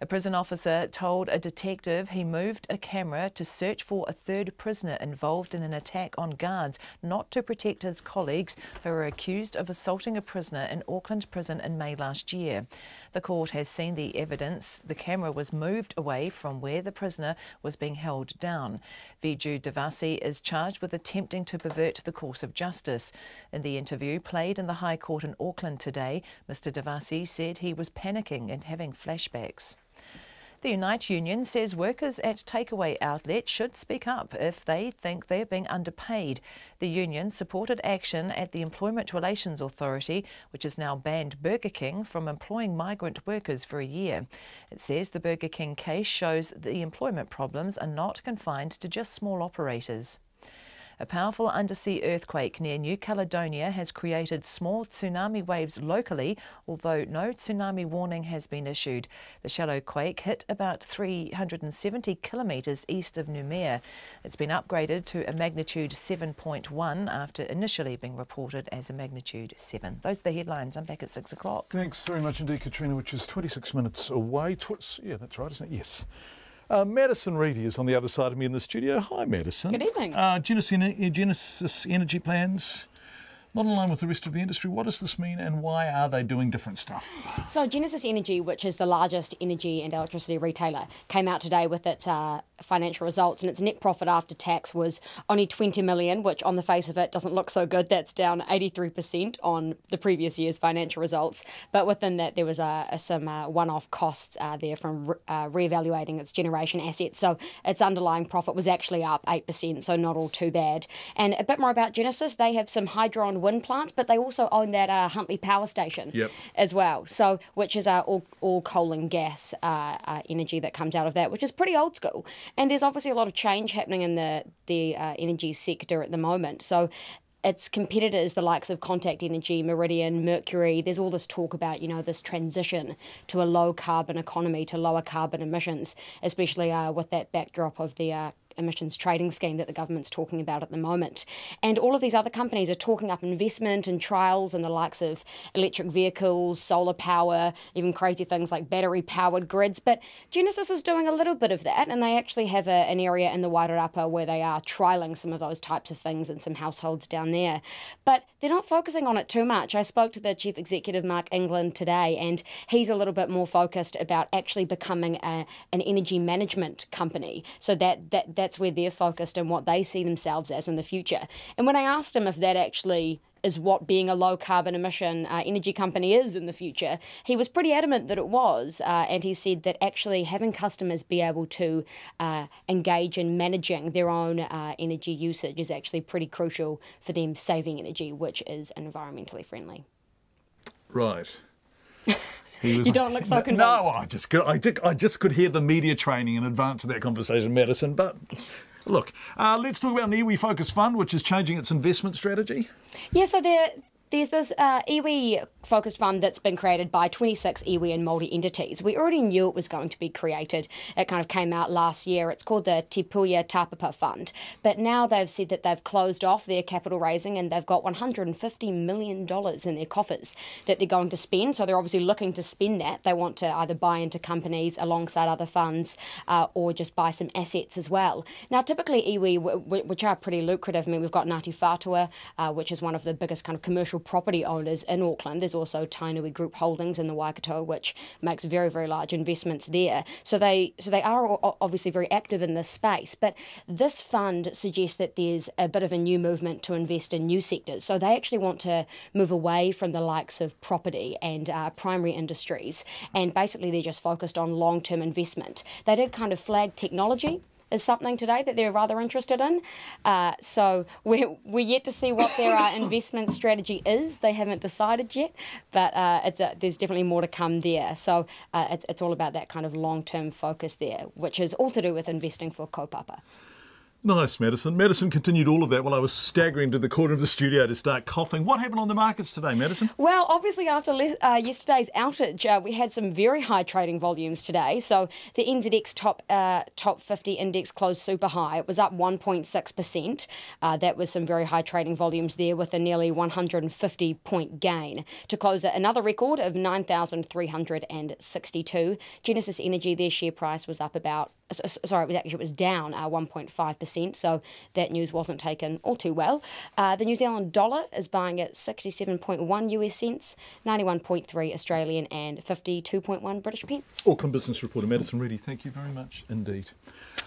A prison officer told a detective he moved a camera to search for a 3rd prisoner involved in an attack on guards, not to protect his colleagues who are accused of assaulting a prisoner in Auckland prison in May last year. The court has seen the evidence. The camera was moved away from where the prisoner was being held down. Viju Devasi is charged with attempting to pervert the course of justice. In the interview played in the High Court in Auckland today, Mr Devasi said he was panicking and having flashbacks. The Unite Union says workers at takeaway outlets should speak up if they think they're being underpaid. The union supported action at the Employment Relations Authority, which has now banned Burger King from employing migrant workers for a year. It says the Burger King case shows the employment problems are not confined to just small operators. A powerful undersea earthquake near New Caledonia has created small tsunami waves locally, although no tsunami warning has been issued. The shallow quake hit about 370 kilometres east of Noumea. It's been upgraded to a magnitude 7.1 after initially being reported as a magnitude 7. Those are the headlines. I'm back at 6 o'clock. Thanks very much indeed, Katrina, which is 26 minutes away. Yeah, that's right, isn't it? Yes. Madison Reedy is on the other side of me in the studio. Hi, Madison. Good evening. Genesis Energy Plans. Not in line with the rest of the industry. What does this mean and why are they doing different stuff? So Genesis Energy, which is the largest energy and electricity retailer, came out today with its financial results, and its net profit after tax was only 20 million, which on the face of it doesn't look so good. That's down 83% on the previous year's financial results. But within that, there was some one-off costs there from re-evaluating its generation assets. So its underlying profit was actually up 8%, so not all too bad. And a bit more about Genesis, they have some hydro and wind plants, but they also own that Huntley Power Station as well, so which is all coal and gas energy that comes out of that, which is pretty old school. And there's obviously a lot of change happening in the energy sector at the moment. So its competitors, the likes of Contact Energy, Meridian, Mercury, there's all this talk about, this transition to a low-carbon economy, to lower carbon emissions, especially with that backdrop of the emissions trading scheme that the government's talking about at the moment. And all of these other companies are talking up investment and trials in the likes of electric vehicles, solar power, even crazy things like battery-powered grids. But Genesis is doing a little bit of that, and they actually have an area in the Wairarapa where they are trialling some of those types of things in some households down there. But they're not focusing on it too much. I spoke to the chief executive, Mark England, today, and he's a little bit more focused about actually becoming an energy management company. So that's where they're focused and what they see themselves as in the future. And when I asked him if that actually is what being a low carbon emission energy company is in the future, he was pretty adamant that it was. And he said that actually having customers be able to engage in managing their own energy usage is actually pretty crucial for them saving energy, which is environmentally friendly. Right. You don't look so convinced. No, I just could hear the media training in advance of that conversation, Madison. But look, let's talk about an iwi Focus Fund, which is changing its investment strategy. Yeah, so there's this iwi focused fund that's been created by 26 iwi and Māori entities. We already knew it was going to be created. It kind of came out last year. It's called the Te Puia Tāpapa Fund. But now they've said that they've closed off their capital raising and they've got $150 million in their coffers that they're going to spend. So they're obviously looking to spend that. They want to either buy into companies alongside other funds or just buy some assets as well. Now, typically iwi, which are pretty lucrative, I mean, we've got Ngāti Whātua, which is one of the biggest kind of commercial property owners in Auckland. There's also Tainui Group Holdings in the Waikato, which makes very, very large investments there. So they are obviously very active in this space. But this fund suggests that there's a bit of a new movement to invest in new sectors. So they actually want to move away from the likes of property and primary industries. And basically they're just focused on long-term investment. They did kind of flag technology is something today that they're rather interested in. So we're yet to see what their investment strategy is. They haven't decided yet, but there's definitely more to come there. So it's all about that kind of long-term focus there, which is all to do with investing for kaupapa. Nice, Madison. Madison continued all of that while I was staggering to the corner of the studio to start coughing. What happened on the markets today, Madison? Well, obviously after yesterday's outage, we had some very high trading volumes today. So the NZX top 50 index closed super high. It was up 1.6%. That was some very high trading volumes there with a nearly 150-point gain to close at another record of 9,362. Genesis Energy, their share price was up about it was down 1.5%, so that news wasn't taken all too well. The New Zealand dollar is buying at 67.1 US cents, 91.3 Australian and 52.1 British pence. Auckland Business Reporter Madison Reedy, thank you very much indeed.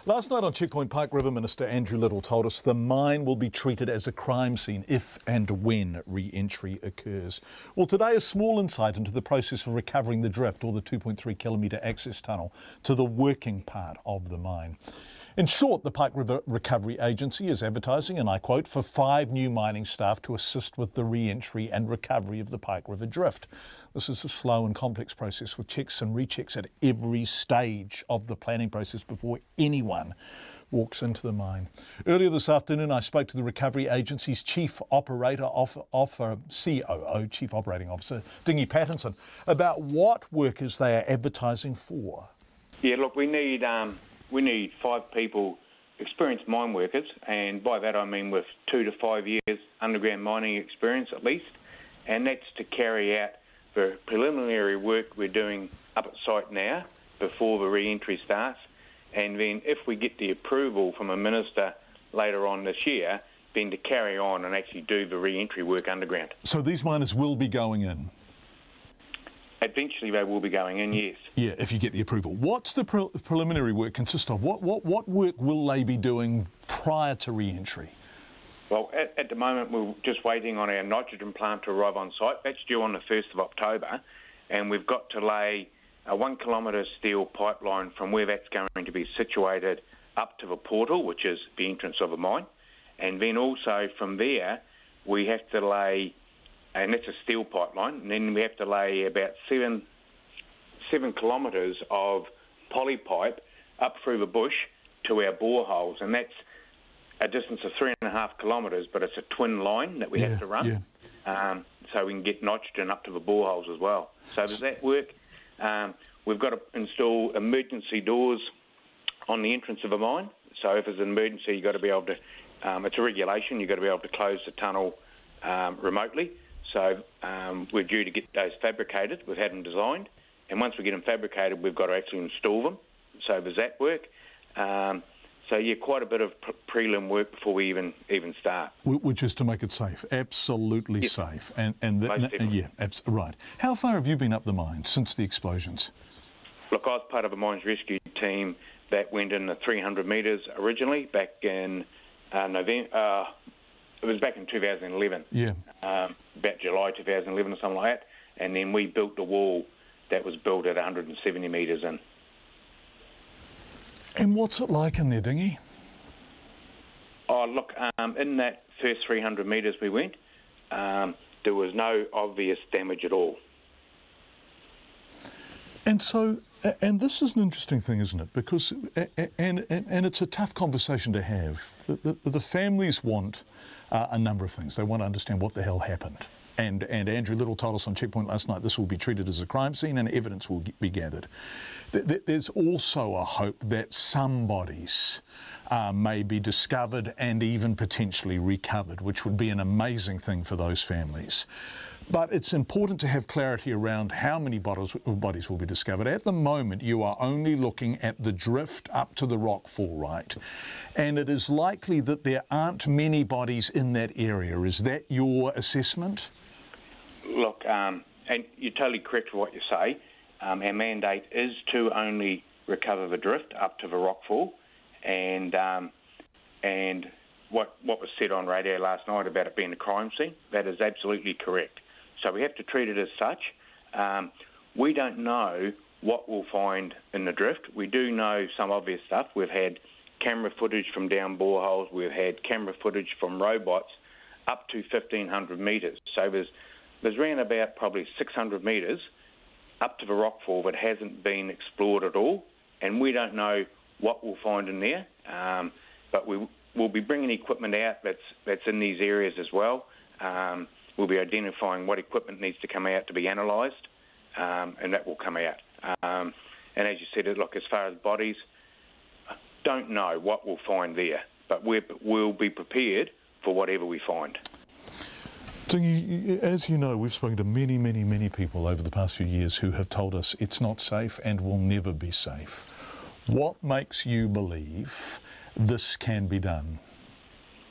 Last night on Checkpoint, Pike River Minister Andrew Little told us the mine will be treated as a crime scene if and when re-entry occurs. Well, today a small insight into the process of recovering the drift, or the 2.3 kilometre access tunnel, to the working part of the mine. In short, the Pike River Recovery Agency is advertising, and I quote, for 5 new mining staff to assist with the re-entry and recovery of the Pike River drift. This is a slow and complex process with checks and rechecks at every stage of the planning process before anyone walks into the mine. Earlier this afternoon, I spoke to the Recovery Agency's Chief Operating Officer, Dingy Pattinson, about what workers they are advertising for. Yeah, look, we need 5 people, experienced mine workers, and by that I mean with 2 to 5 years underground mining experience at least, and that's to carry out the preliminary work we're doing up at site now before the re-entry starts, and then if we get the approval from a minister later on this year, then to carry on and actually do the re-entry work underground. So these miners will be going in? Eventually they will be going in, yes. Yeah, if you get the approval. What's the preliminary work consist of? What work will they be doing prior to re-entry? Well, at the moment we're just waiting on our nitrogen plant to arrive on site. That's due on the 1st of October, and we've got to lay a 1 kilometre steel pipeline from where that's going to be situated up to the portal, which is the entrance of a mine. And then also from there, we have to lay, and that's a steel pipeline, and then we have to lay about 7 kilometres of polypipe up through the bush to our boreholes, and that's a distance of 3.5 kilometres, but it's a twin line that we have to run, so we can get nitrogen up to the boreholes as well. So does that work? We've got to install emergency doors on the entrance of a mine. So if there's an emergency, you've got to be able to, it's a regulation, you've got to be able to close the tunnel remotely. So we're due to get those fabricated. We've had them designed. And once we get them fabricated, we've got to actually install them. So does that work? So yeah, quite a bit of prelim work before we even start. Which is to make it safe, absolutely safe. Right. How far have you been up the mine since the explosions? Look, I was part of a mines rescue team that went in the 300 metres originally back in November. It was back in 2011. Yeah. About July 2011 or something like that. And then we built the wall that was built at 170 metres in. And what's it like in there, Dingy? Oh, look, in that first 300 metres we went, there was no obvious damage at all. And so, and this is an interesting thing, isn't it? Because, and it's a tough conversation to have. The families want a number of things. They want to understand what the hell happened. And Andrew Little told us on Checkpoint last night this will be treated as a crime scene and evidence will be gathered. There's also a hope that some bodies may be discovered and even potentially recovered, which would be an amazing thing for those families. But it's important to have clarity around how many bodies will be discovered. At the moment, you are only looking at the drift up to the rockfall, right? And it is likely that there aren't many bodies in that area. Is that your assessment? Look, and you're totally correct for what you say. Our mandate is to only recover the drift up to the rockfall, and what was said on radio last night about it being a crime scene, that is absolutely correct. So we have to treat it as such. We don't know what we'll find in the drift. We do know some obvious stuff. We've had camera footage from down boreholes. We've had camera footage from robots up to 1,500 metres. So there's around about probably 600 metres up to the rockfall that hasn't been explored at all, and we don't know what we'll find in there. But we'll be bringing equipment out that's in these areas as well. We'll be identifying what equipment needs to come out to be analysed, and that will come out. And as you said, look, as far as bodies, don't know what we'll find there, but we'll be prepared for whatever we find. Dingy, as you know, we've spoken to many, many, many people over the past few years who have told us it's not safe and will never be safe. What makes you believe this can be done?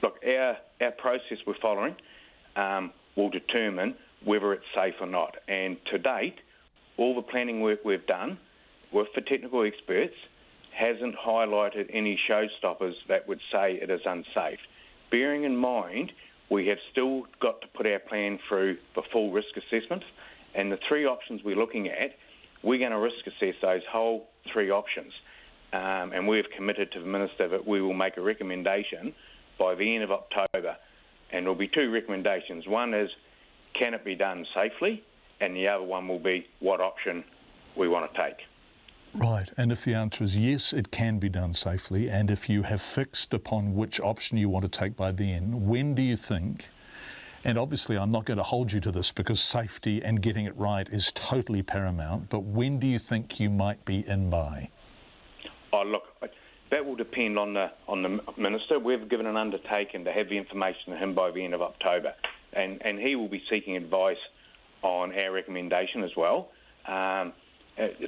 Look, our process we're following will determine whether it's safe or not. And to date, all the planning work we've done with the technical experts hasn't highlighted any showstoppers that would say it is unsafe. Bearing in mind, we have still got to put our plan through the full risk assessment, and the three options we're looking at, we're going to risk assess those whole three options. And we've committed to the Minister that we will make a recommendation by the end of October. And there'll be two recommendations. One is, can it be done safely? And the other one will be what option we want to take. Right, and if the answer is yes, it can be done safely, and if you have fixed upon which option you want to take by then, when do you think, and obviously I'm not going to hold you to this because safety and getting it right is totally paramount, but when do you think you might be in by? Oh, look, that will depend on the Minister. We've given an undertaking to have the information to him by the end of October, and he will be seeking advice on our recommendation as well.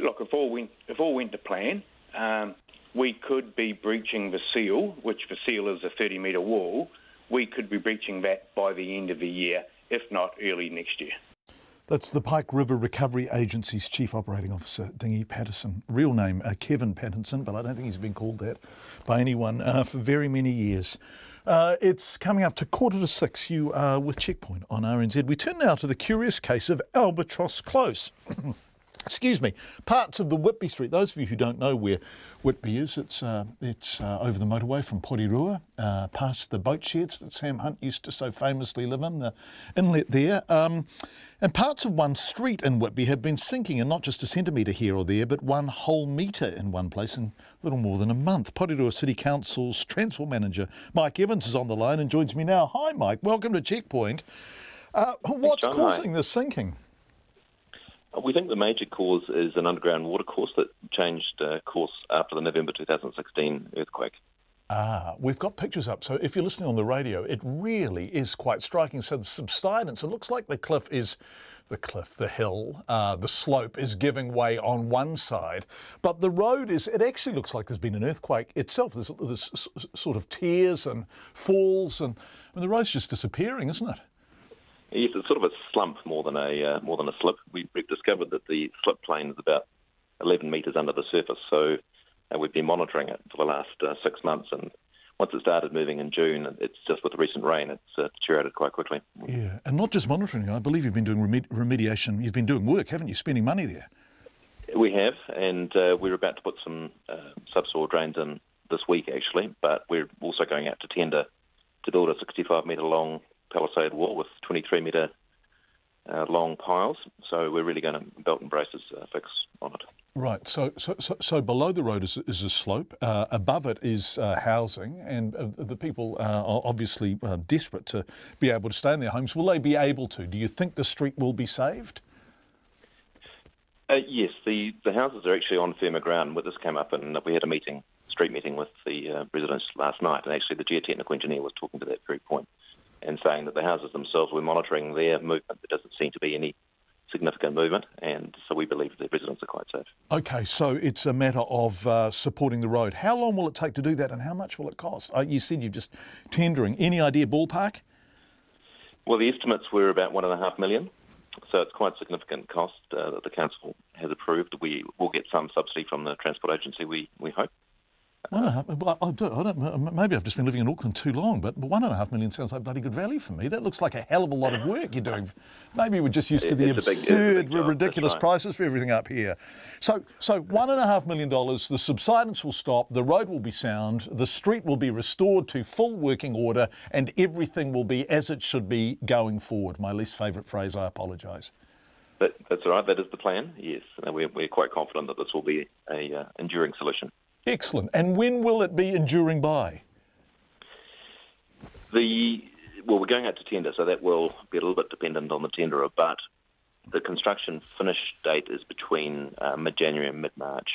Look, if all went to plan, we could be breaching the seal, which the seal is a 30-metre wall, we could be breaching that by the end of the year, if not early next year. That's the Pike River Recovery Agency's Chief Operating Officer, Dingy Patterson. Real name, Kevin Patterson, but I don't think he's been called that by anyone for very many years. It's coming up to 5:45. You are with Checkpoint on RNZ. We turn now to the curious case of Albatross Close. Excuse me, parts of the Whitby Street. Those of you who don't know where Whitby is, it's over the motorway from Puerto Rico, past the boat sheds that Sam Hunt used to so famously live in, the inlet there. And parts of one street in Whitby have been sinking, and not just a centimetre here or there, but 1 whole metre in one place in a little more than a month. Puerto Rico City Council's Transport Manager, Mike Evans, is on the line and joins me now. Hi, Mike. Welcome to Checkpoint. What's causing this sinking? We think the major cause is an underground water course that changed course after the November 2016 earthquake. We've got pictures up, so if you're listening on the radio, it really is quite striking. So the subsidence, it looks like the hill, the slope is giving way on one side, but the road it actually looks like there's been an earthquake itself. There's sort of tears and falls, and the road's just disappearing, isn't it? Yes, it's sort of a slump more than a slip. We've discovered that the slip plane is about 11 metres under the surface, so we've been monitoring it for the last 6 months, and once it started moving in June, it's just with the recent rain, it's deteriorated quite quickly. Yeah, and not just monitoring, I believe you've been doing remediation, you've been doing work, haven't you, spending money there? We have, and we're about to put some subsoil drains in this week, actually, but we're also going out to tender to build a 65-metre long palisade wall with 23-metre long piles, so we're really going to belt and braces fix on it. Right, so below the road is a slope, above it is housing, and the people are obviously desperate to be able to stay in their homes. Will they be able to? Do you think the street will be saved? Yes, the houses are actually on firmer ground. Well, this came up, and we had a street meeting with the residents last night, and actually the geotechnical engineer was talking to that very point and saying that the houses themselves, we're monitoring their movement. There doesn't seem to be any significant movement, and so we believe the residents are quite safe. OK, so it's a matter of supporting the road. How long will it take to do that, and how much will it cost? You said you're just tendering. Any idea, ballpark? Well, the estimates were about $1.5 million, so it's quite significant cost that the council has approved. We will get some subsidy from the transport agency, we hope. Maybe I've just been living in Auckland too long, but $1.5 million sounds like bloody good value for me. That looks like a hell of a lot of work you're doing. Maybe we're just used to the absurd, ridiculous prices for everything up here. So $1.5 million, the subsidence will stop, the road will be sound, the street will be restored to full working order, and everything will be as it should be going forward. My least favourite phrase, I apologise. That's all right, that is the plan, yes. We're quite confident that this will be an enduring solution. Excellent. And when will it be enduring by? We're going out to tender, so that will be a little bit dependent on the tenderer, but the construction finish date is between mid-January and mid-March.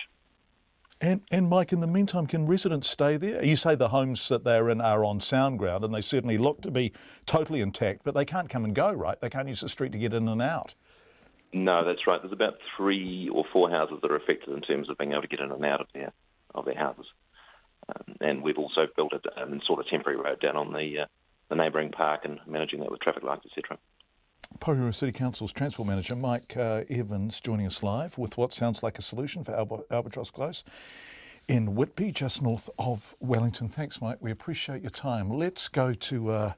And Mike, in the meantime, can residents stay there? You say the homes that they're in are on sound ground, and they certainly look to be totally intact, but they can't come and go, right? They can't use the street to get in and out. No, that's right. There's about 3 or 4 houses that are affected in terms of being able to get in and out of their houses. And we've also built a sort of temporary road down on the neighbouring park and managing that with traffic lights, etc. Puerto Rico City Council's Transport Manager, Mike Evans, joining us live with what sounds like a solution for Albatross Close in Whitby, just north of Wellington. Thanks, Mike. We appreciate your time. Let's go to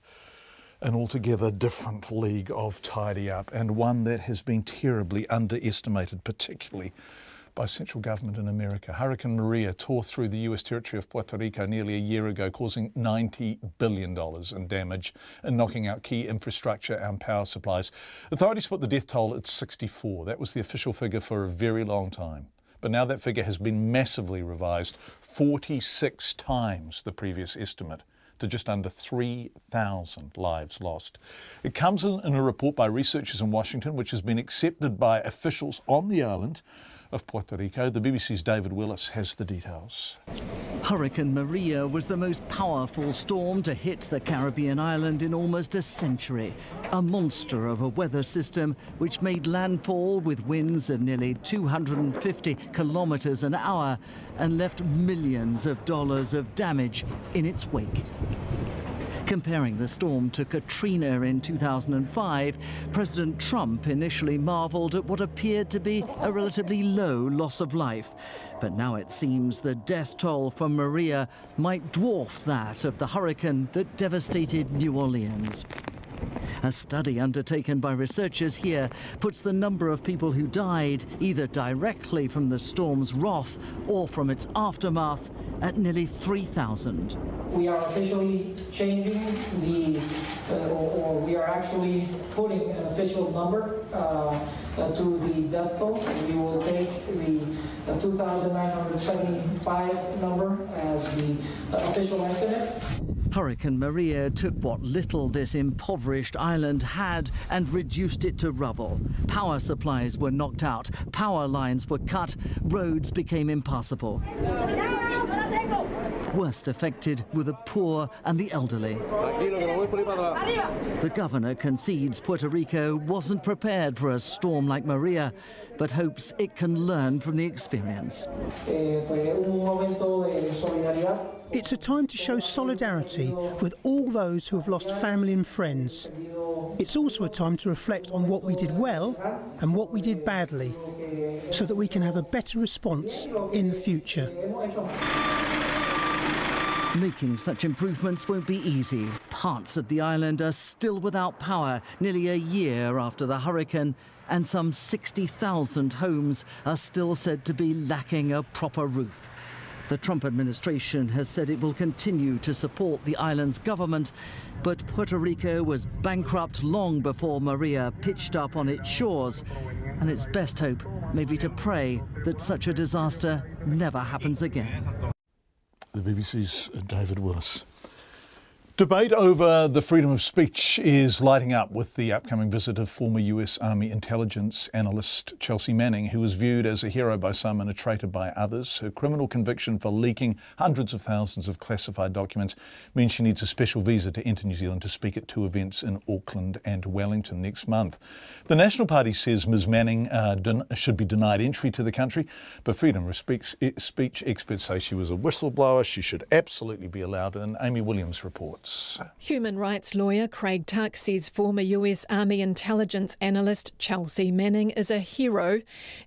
an altogether different league of tidy up, and one that has been terribly underestimated, particularly by central government in America. Hurricane Maria tore through the US territory of Puerto Rico nearly a year ago, causing $90 billion in damage and knocking out key infrastructure and power supplies. Authorities put the death toll at 64. That was the official figure for a very long time. But now that figure has been massively revised, 46 times the previous estimate, to just under 3,000 lives lost. It comes in a report by researchers in Washington, which has been accepted by officials on the island of Puerto Rico. The BBC's David Willis has the details. Hurricane Maria was the most powerful storm to hit the Caribbean island in almost a century. A monster of a weather system which made landfall with winds of nearly 250 kilometres an hour and left millions of dollars of damage in its wake. Comparing the storm to Katrina in 2005, President Trump initially marvelled at what appeared to be a relatively low loss of life. But now it seems the death toll from Maria might dwarf that of the hurricane that devastated New Orleans. A study undertaken by researchers here puts the number of people who died either directly from the storm's wrath or from its aftermath at nearly 3,000. We are officially changing or we are actually putting an official number to the death toll. We will take the 2,975 number as the official estimate. Hurricane Maria took what little this impoverished island had and reduced it to rubble. Power supplies were knocked out, power lines were cut, roads became impassable. Worst affected were the poor and the elderly. The governor concedes Puerto Rico wasn't prepared for a storm like Maria, but hopes it can learn from the experience. It's a time to show solidarity with all those who have lost family and friends. It's also a time to reflect on what we did well and what we did badly, so that we can have a better response in the future. Making such improvements won't be easy. Parts of the island are still without power nearly a year after the hurricane, and some 60,000 homes are still said to be lacking a proper roof. The Trump administration has said it will continue to support the island's government, but Puerto Rico was bankrupt long before Maria pitched up on its shores, and its best hope may be to pray that such a disaster never happens again. The BBC's David Willis. Debate over the freedom of speech is lighting up with the upcoming visit of former US Army intelligence analyst Chelsea Manning, who is viewed as a hero by some and a traitor by others. Her criminal conviction for leaking hundreds of thousands of classified documents means she needs a special visa to enter New Zealand to speak at two events in Auckland and Wellington next month. The National Party says Ms Manning should be denied entry to the country, but freedom of speech experts say she was a whistleblower. She should absolutely be allowed in. Amy Williams reports. Human rights lawyer Craig Tuck says former US Army intelligence analyst Chelsea Manning is a hero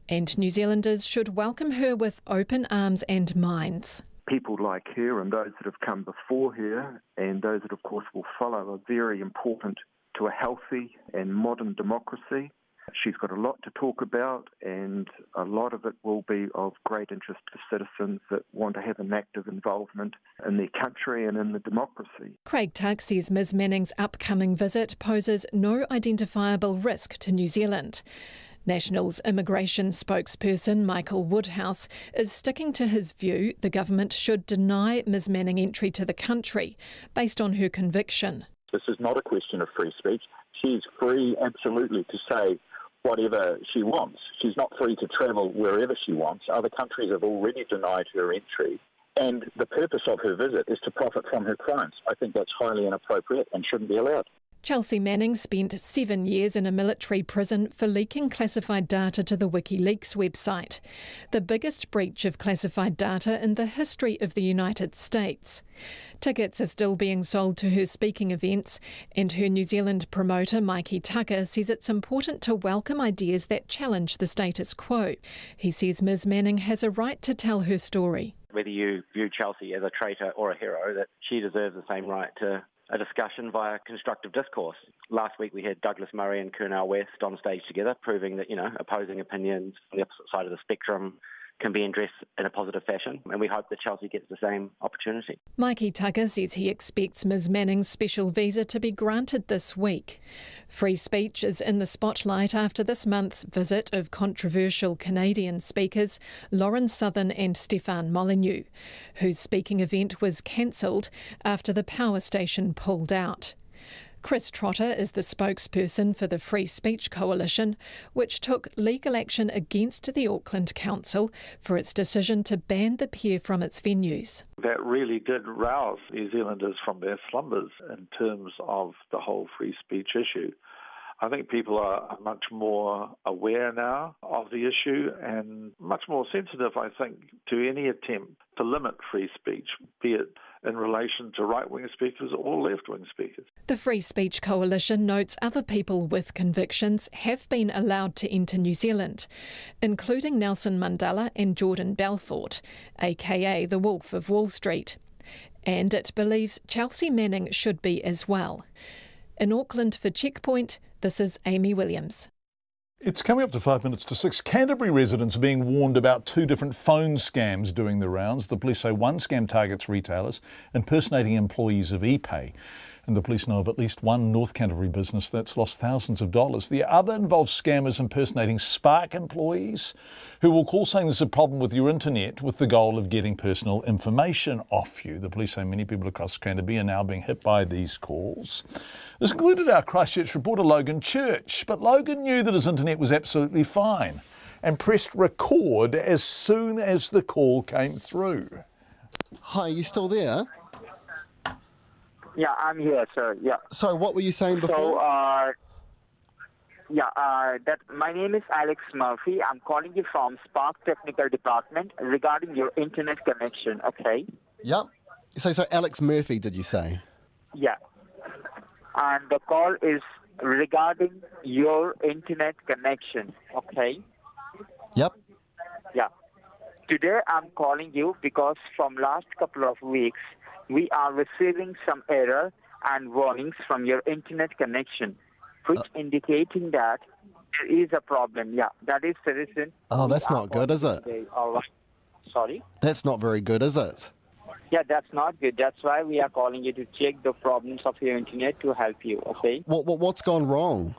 and New Zealanders should welcome her with open arms and minds. People like her and those that have come before her and those that of course will follow are very important to a healthy and modern democracy. She's got a lot to talk about and a lot of it will be of great interest to citizens that want to have an active involvement in their country and in the democracy. Craig Tuck says Ms Manning's upcoming visit poses no identifiable risk to New Zealand. National's immigration spokesperson Michael Woodhouse is sticking to his view the government should deny Ms Manning entry to the country based on her conviction. This is not a question of free speech. She's free absolutely to say whatever she wants. She's not free to travel wherever she wants. Other countries have already denied her entry, and the purpose of her visit is to profit from her crimes. I think that's highly inappropriate and shouldn't be allowed. Chelsea Manning spent 7 years in a military prison for leaking classified data to the WikiLeaks website, the biggest breach of classified data in the history of the United States. Tickets are still being sold to her speaking events, and her New Zealand promoter Mikey Tucker says it's important to welcome ideas that challenge the status quo. He says Ms Manning has a right to tell her story. Whether you view Chelsea as a traitor or a hero, that she deserves the same right to a discussion via constructive discourse. Last week we had Douglas Murray and Cornel West on stage together, proving that, opposing opinions on the opposite side of the spectrum can be addressed in a positive fashion, and we hope that Chelsea gets the same opportunity. Mikey Tucker says he expects Ms Manning's special visa to be granted this week. Free speech is in the spotlight after this month's visit of controversial Canadian speakers Lauren Southern and Stefan Molyneux, whose speaking event was cancelled after the power station pulled out. Chris Trotter is the spokesperson for the Free Speech Coalition, which took legal action against the Auckland Council for its decision to ban the pier from its venues. That really did rouse New Zealanders from their slumbers in terms of the whole free speech issue. I think people are much more aware now of the issue and much more sensitive, I think, to any attempt to limit free speech, be it in relation to right-wing speakers or left-wing speakers. The Free Speech Coalition notes other people with convictions have been allowed to enter New Zealand, including Nelson Mandela and Jordan Belfort, aka the Wolf of Wall Street. And it believes Chelsea Manning should be as well. In Auckland for Checkpoint, this is Amy Williams. It's coming up to 5 minutes to 6. Canterbury residents are being warned about 2 different phone scams doing the rounds. The police say one scam targets retailers impersonating employees of ePay. And the police know of at least one North Canterbury business that's lost thousands of dollars. The other involves scammers impersonating Spark employees who will call saying there's a problem with your internet with the goal of getting personal information off you. The police say many people across Canterbury are now being hit by these calls. This included our Christchurch reporter Logan Church, but Logan knew that his internet was absolutely fine and pressed record as soon as the call came through. Hi, are you still there? Yeah, I'm here, sir. Yeah. So what were you saying before? So, that my name is Alex Murphy. I'm calling you from Spark Technical Department regarding your internet connection, okay? Yep. So Alex Murphy, did you say? Yeah. And the call is regarding your internet connection, okay? Yep. Yeah. Today I'm calling you because from last couple of weeks, we are receiving some error and warnings from your internet connection, which indicating that there is a problem. Yeah, that is the reason. Oh, that's not good, is it? All right. Sorry? That's not very good, is it? Yeah, that's not good. That's why we are calling you to check the problems of your internet to help you, okay? What's gone wrong?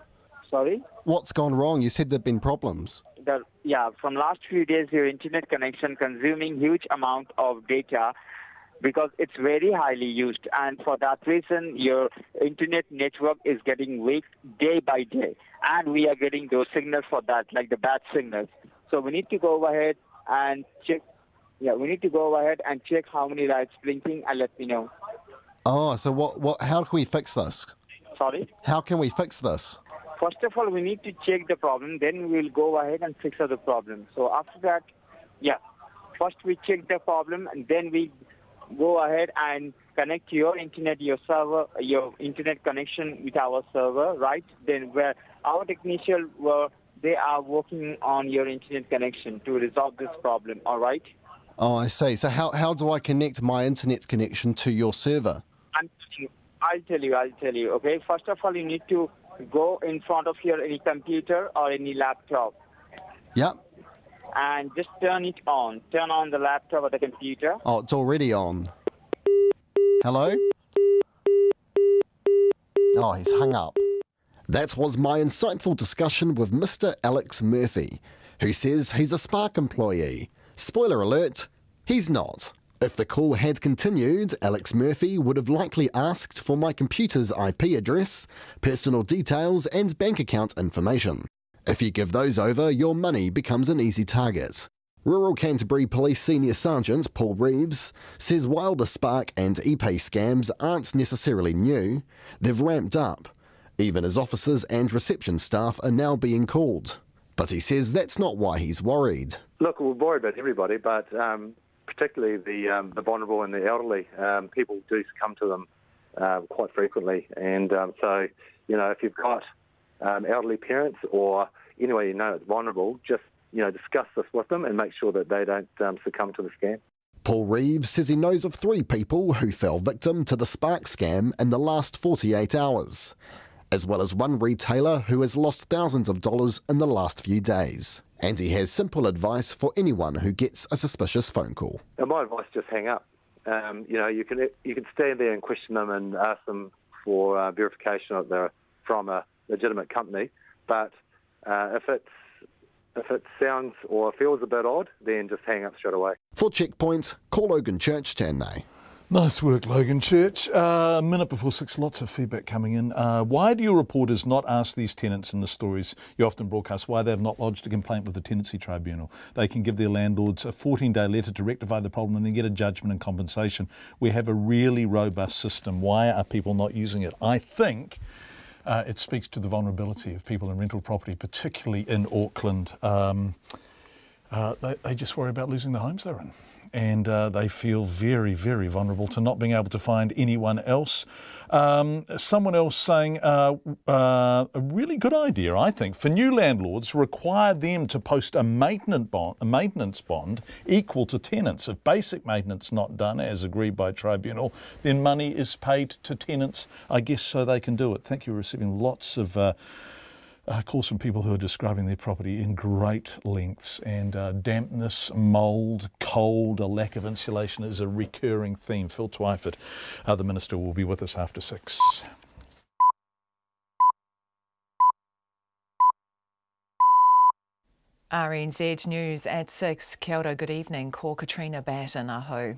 Sorry? What's gone wrong? You said there have been problems. From last few days, your internet connection consuming huge amount of data because it's very highly used, and for that reason your internet network is getting weak day by day, and we are getting those signals for that, like the bad signals. So we need to go ahead and check. Yeah, we need to go ahead and check how many lights blinking and let me know. Oh, so how can we fix this? Sorry? How can we fix this? First of all, we need to check the problem, then we'll go ahead and fix the problem. So after that, first we check the problem, and then we go ahead and connect your internet, your server, your internet connection with our server, right? Then where our technicians they are working on your internet connection to resolve this problem, all right? Oh, I see. So how do I connect my internet connection to your server? I'll tell you, okay? First of all, you need to go in front of your any computer or any laptop. Yep. And just turn it on. Turn on the laptop or the computer. Oh, it's already on. Hello? Oh, he's hung up. That was my insightful discussion with Mr. Alex Murphy, who says he's a Spark employee. Spoiler alert, he's not. If the call had continued, Alex Murphy would have likely asked for my computer's IP address, personal details and bank account information. If you give those over, your money becomes an easy target. Rural Canterbury Police Senior Sergeant Paul Reeves says while the Spark and ePay scams aren't necessarily new, they've ramped up, even as officers and reception staff are now being called. But he says that's not why he's worried. Look, we're worried about everybody, but particularly the vulnerable and the elderly. People do come to them quite frequently. And so, if you've got elderly parents or anyone you know that's vulnerable, just, discuss this with them and make sure that they don't succumb to the scam. Paul Reeves says he knows of 3 people who fell victim to the Spark scam in the last 48 hours, as well as one retailer who has lost thousands of dollars in the last few days. And he has simple advice for anyone who gets a suspicious phone call. And my advice, just hang up. You can stand there and question them and ask them for verification that they're from a legitimate company. But if it sounds or feels a bit odd, then just hang up straight away. For Checkpoint, call Logan Church, Tēnei. Nice work, Logan Church. A minute before 6, lots of feedback coming in. Why do your reporters not ask these tenants in the stories you often broadcast why they have not lodged a complaint with the Tenancy Tribunal? They can give their landlords a 14-day letter to rectify the problem and then get a judgment and compensation. We have a really robust system. Why are people not using it? I think it speaks to the vulnerability of people in rental property, particularly in Auckland. They just worry about losing the homes they're in. And they feel very, very vulnerable to not being able to find anyone else. Someone else saying a really good idea, I think, for new landlords, require them to post a maintenance bond equal to tenants. If basic maintenance not done as agreed by tribunal, then money is paid to tenants, I guess, so they can do it. Thank you. We're receiving lots of calls from people who are describing their property in great lengths, and dampness, mould, cold, a lack of insulation is a recurring theme. Phil Twyford, the Minister, will be with us after 6. RNZ News at 6. Kia ora, good evening. Ko Katrina Batten, aho.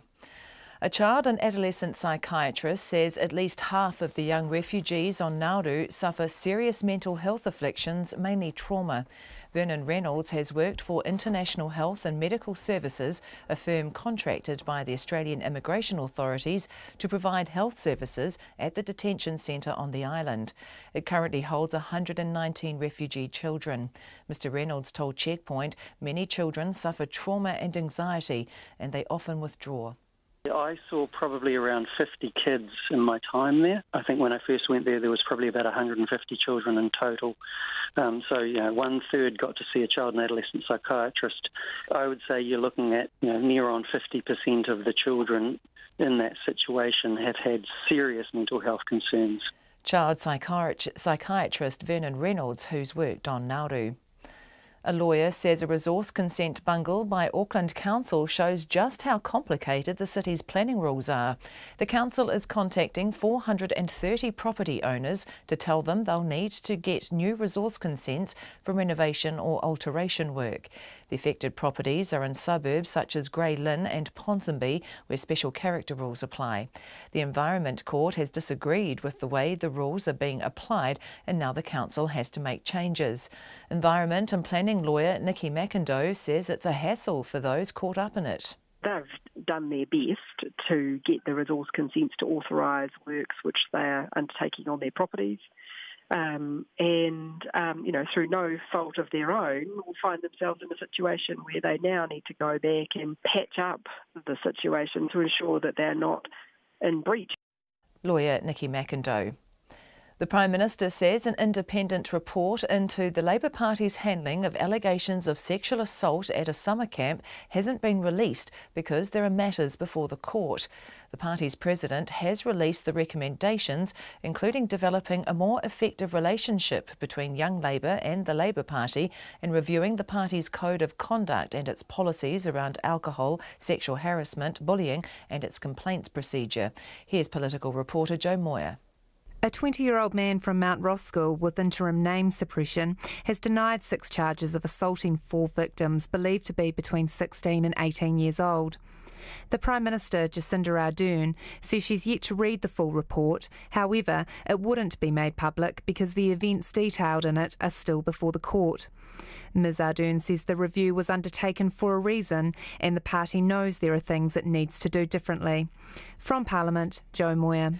A child and adolescent psychiatrist says at least half of the young refugees on Nauru suffer serious mental health afflictions, mainly trauma. Vernon Reynolds has worked for International Health and Medical Services, a firm contracted by the Australian Immigration Authorities to provide health services at the detention centre on the island. It currently holds 119 refugee children. Mr Reynolds told Checkpoint many children suffer trauma and anxiety, and they often withdraw. I saw probably around 50 kids in my time there. I think when I first went there was probably about 150 children in total. So, one third got to see a child and adolescent psychiatrist. I would say you're looking at, near on 50% of the children in that situation have had serious mental health concerns. Child psychiatrist Vernon Reynolds, who's worked on Nauru. A lawyer says a resource consent bungle by Auckland Council shows just how complicated the city's planning rules are. The council is contacting 430 property owners to tell them they'll need to get new resource consents for renovation or alteration work. The affected properties are in suburbs such as Grey Lynn and Ponsonby, where special character rules apply. The Environment Court has disagreed with the way the rules are being applied, and now the council has to make changes. Environment and planning lawyer Nikki McIndoe says it's a hassle for those caught up in it. They've done their best to get the resource consents to authorise works which they are undertaking on their properties. Through no fault of their own, will find themselves in a situation where they now need to go back and patch up the situation to ensure that they're not in breach. Lawyer Nikki McIndoe. The Prime Minister says an independent report into the Labour Party's handling of allegations of sexual assault at a summer camp hasn't been released because there are matters before the court. The party's president has released the recommendations, including developing a more effective relationship between Young Labour and the Labour Party and reviewing the party's code of conduct and its policies around alcohol, sexual harassment, bullying and its complaints procedure. Here's political reporter Joe Moyer. A 20-year-old man from Mount Roskill with interim name suppression has denied 6 charges of assaulting 4 victims believed to be between 16 and 18 years old. The Prime Minister, Jacinda Ardern, says she's yet to read the full report. However, it wouldn't be made public because the events detailed in it are still before the court. Ms Ardern says the review was undertaken for a reason and the party knows there are things it needs to do differently. From Parliament, Joe Moyer.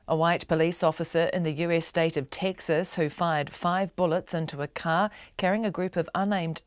A white police officer in the US state of Texas who fired 5 bullets into a car carrying a group of unarmed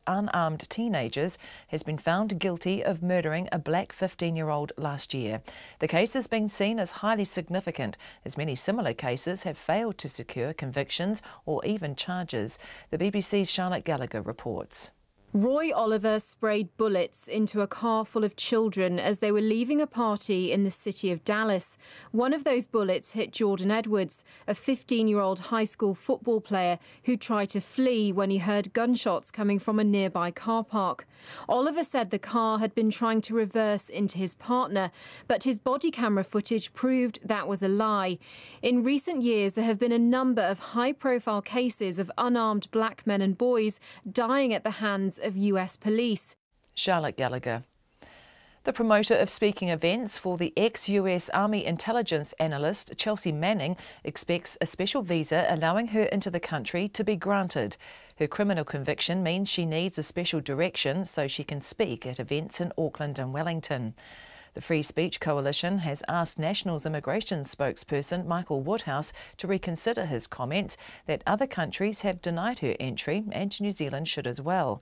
teenagers has been found guilty of murdering a black 15-year-old last year. The case has been seen as highly significant, as many similar cases have failed to secure convictions or even charges. The BBC's Charlotte Gallagher reports. Roy Oliver sprayed bullets into a car full of children as they were leaving a party in the city of Dallas. One of those bullets hit Jordan Edwards, a 15-year-old high school football player who tried to flee when he heard gunshots coming from a nearby car park. Oliver said the car had been trying to reverse into his partner, but his body camera footage proved that was a lie. In recent years, there have been a number of high-profile cases of unarmed black men and boys dying at the hands of US police. Charlotte Gallagher. The promoter of speaking events for the ex-US Army intelligence analyst Chelsea Manning expects a special visa allowing her into the country to be granted. Her criminal conviction means she needs a special direction so she can speak at events in Auckland and Wellington. The Free Speech Coalition has asked National's immigration spokesperson Michael Woodhouse to reconsider his comments that other countries have denied her entry and New Zealand should as well.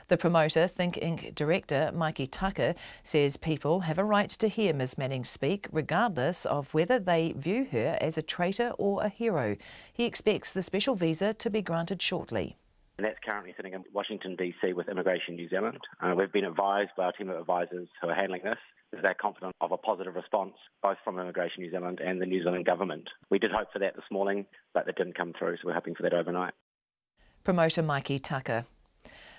The promoter, Think Inc. director Mikey Tucker says people have a right to hear Ms Manning speak regardless of whether they view her as a traitor or a hero. He expects the special visa to be granted shortly. And that's currently sitting in Washington DC with Immigration New Zealand. We've been advised by our team of advisors who are handling this that they're confident of a positive response both from Immigration New Zealand and the New Zealand government. We did hope for that this morning, but it didn't come through, so we're hoping for that overnight. Promoter Mikey Tucker.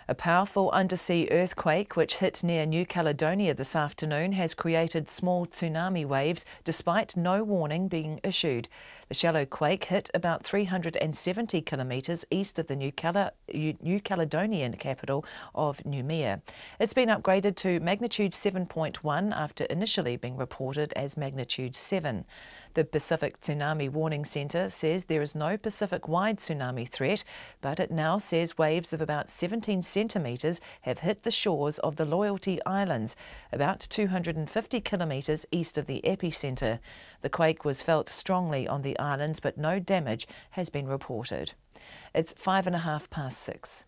A powerful undersea earthquake which hit near New Caledonia this afternoon has created small tsunami waves despite no warning being issued. The shallow quake hit about 370 kilometres east of the New Caledonian capital of Noumea. It's been upgraded to magnitude 7.1 after initially being reported as magnitude 7. The Pacific Tsunami Warning Centre says there is no Pacific-wide tsunami threat, but it now says waves of about 17 centimetres have hit the shores of the Loyalty Islands, about 250 kilometres east of the epicentre. The quake was felt strongly on the islands, but no damage has been reported. It's 6:05.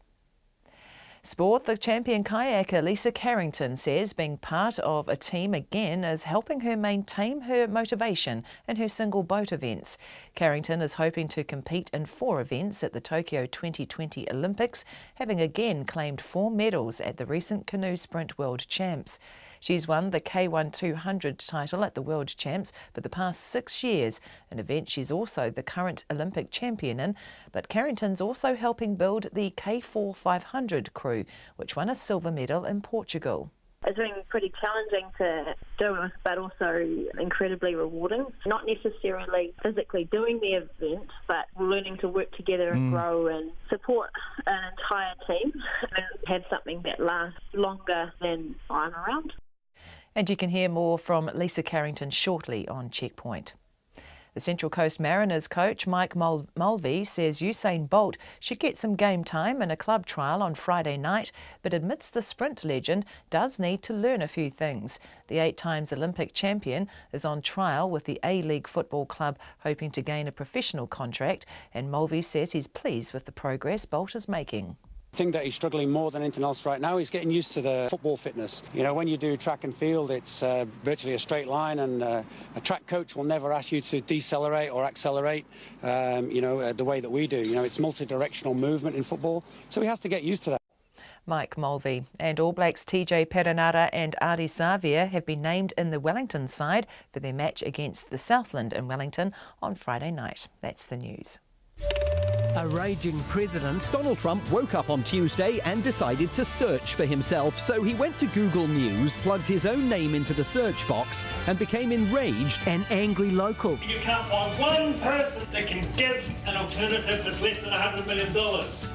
Sport. The champion kayaker Lisa Carrington says being part of a team again is helping her maintain her motivation in her single boat events. Carrington is hoping to compete in 4 events at the Tokyo 2020 Olympics, having again claimed 4 medals at the recent Canoe Sprint World Champs. She's won the K1 200 title at the World Champs for the past 6 years, an event she's also the current Olympic champion in, but Carrington's also helping build the K4 500 crew, which won a silver medal in Portugal. It's been pretty challenging to do, but also incredibly rewarding. Not necessarily physically doing the event, but learning to work together and grow and support an entire team and have something that lasts longer than I'm around. And you can hear more from Lisa Carrington shortly on Checkpoint. The Central Coast Mariners coach Mike Mulvey says Usain Bolt should get some game time in a club trial on Friday night, but admits the sprint legend does need to learn a few things. The 8 times Olympic champion is on trial with the A-League football club, hoping to gain a professional contract, and Mulvey says he's pleased with the progress Bolt is making. The thing that he's struggling more than anything else right now is getting used to the football fitness. You know, when you do track and field, it's virtually a straight line, and a track coach will never ask you to decelerate or accelerate, the way that we do. You know, it's multi-directional movement in football, so he has to get used to that. Mike Mulvey. And All Blacks TJ Perenara and Ardie Savea have been named in the Wellington side for their match against the Southland in Wellington on Friday night. That's the news. A raging president. Donald Trump woke up on Tuesday and decided to search for himself, so he went to Google News, plugged his own name into the search box and became enraged and angry local. You can't find one person that can give an alternative that's less than $100 million.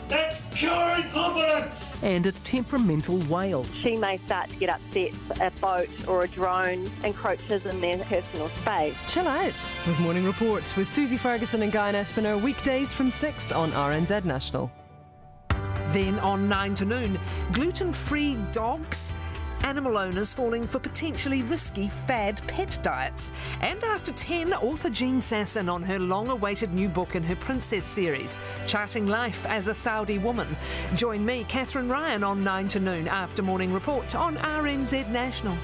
That's pure incompetence! And a temperamental whale. She may start to get upset if a boat or a drone encroaches in their personal space. Chill out with Morning Reports with Susie Ferguson and Guy Espiner, weekdays from 6 on RNZ National. Then on 9 to noon, gluten-free dogs, animal owners falling for potentially risky fad pet diets. And after 10, author Jean Sasson on her long-awaited new book in her Princess series, charting life as a Saudi woman. Join me, Catherine Ryan, on 9 to noon after Morning Report on RNZ National.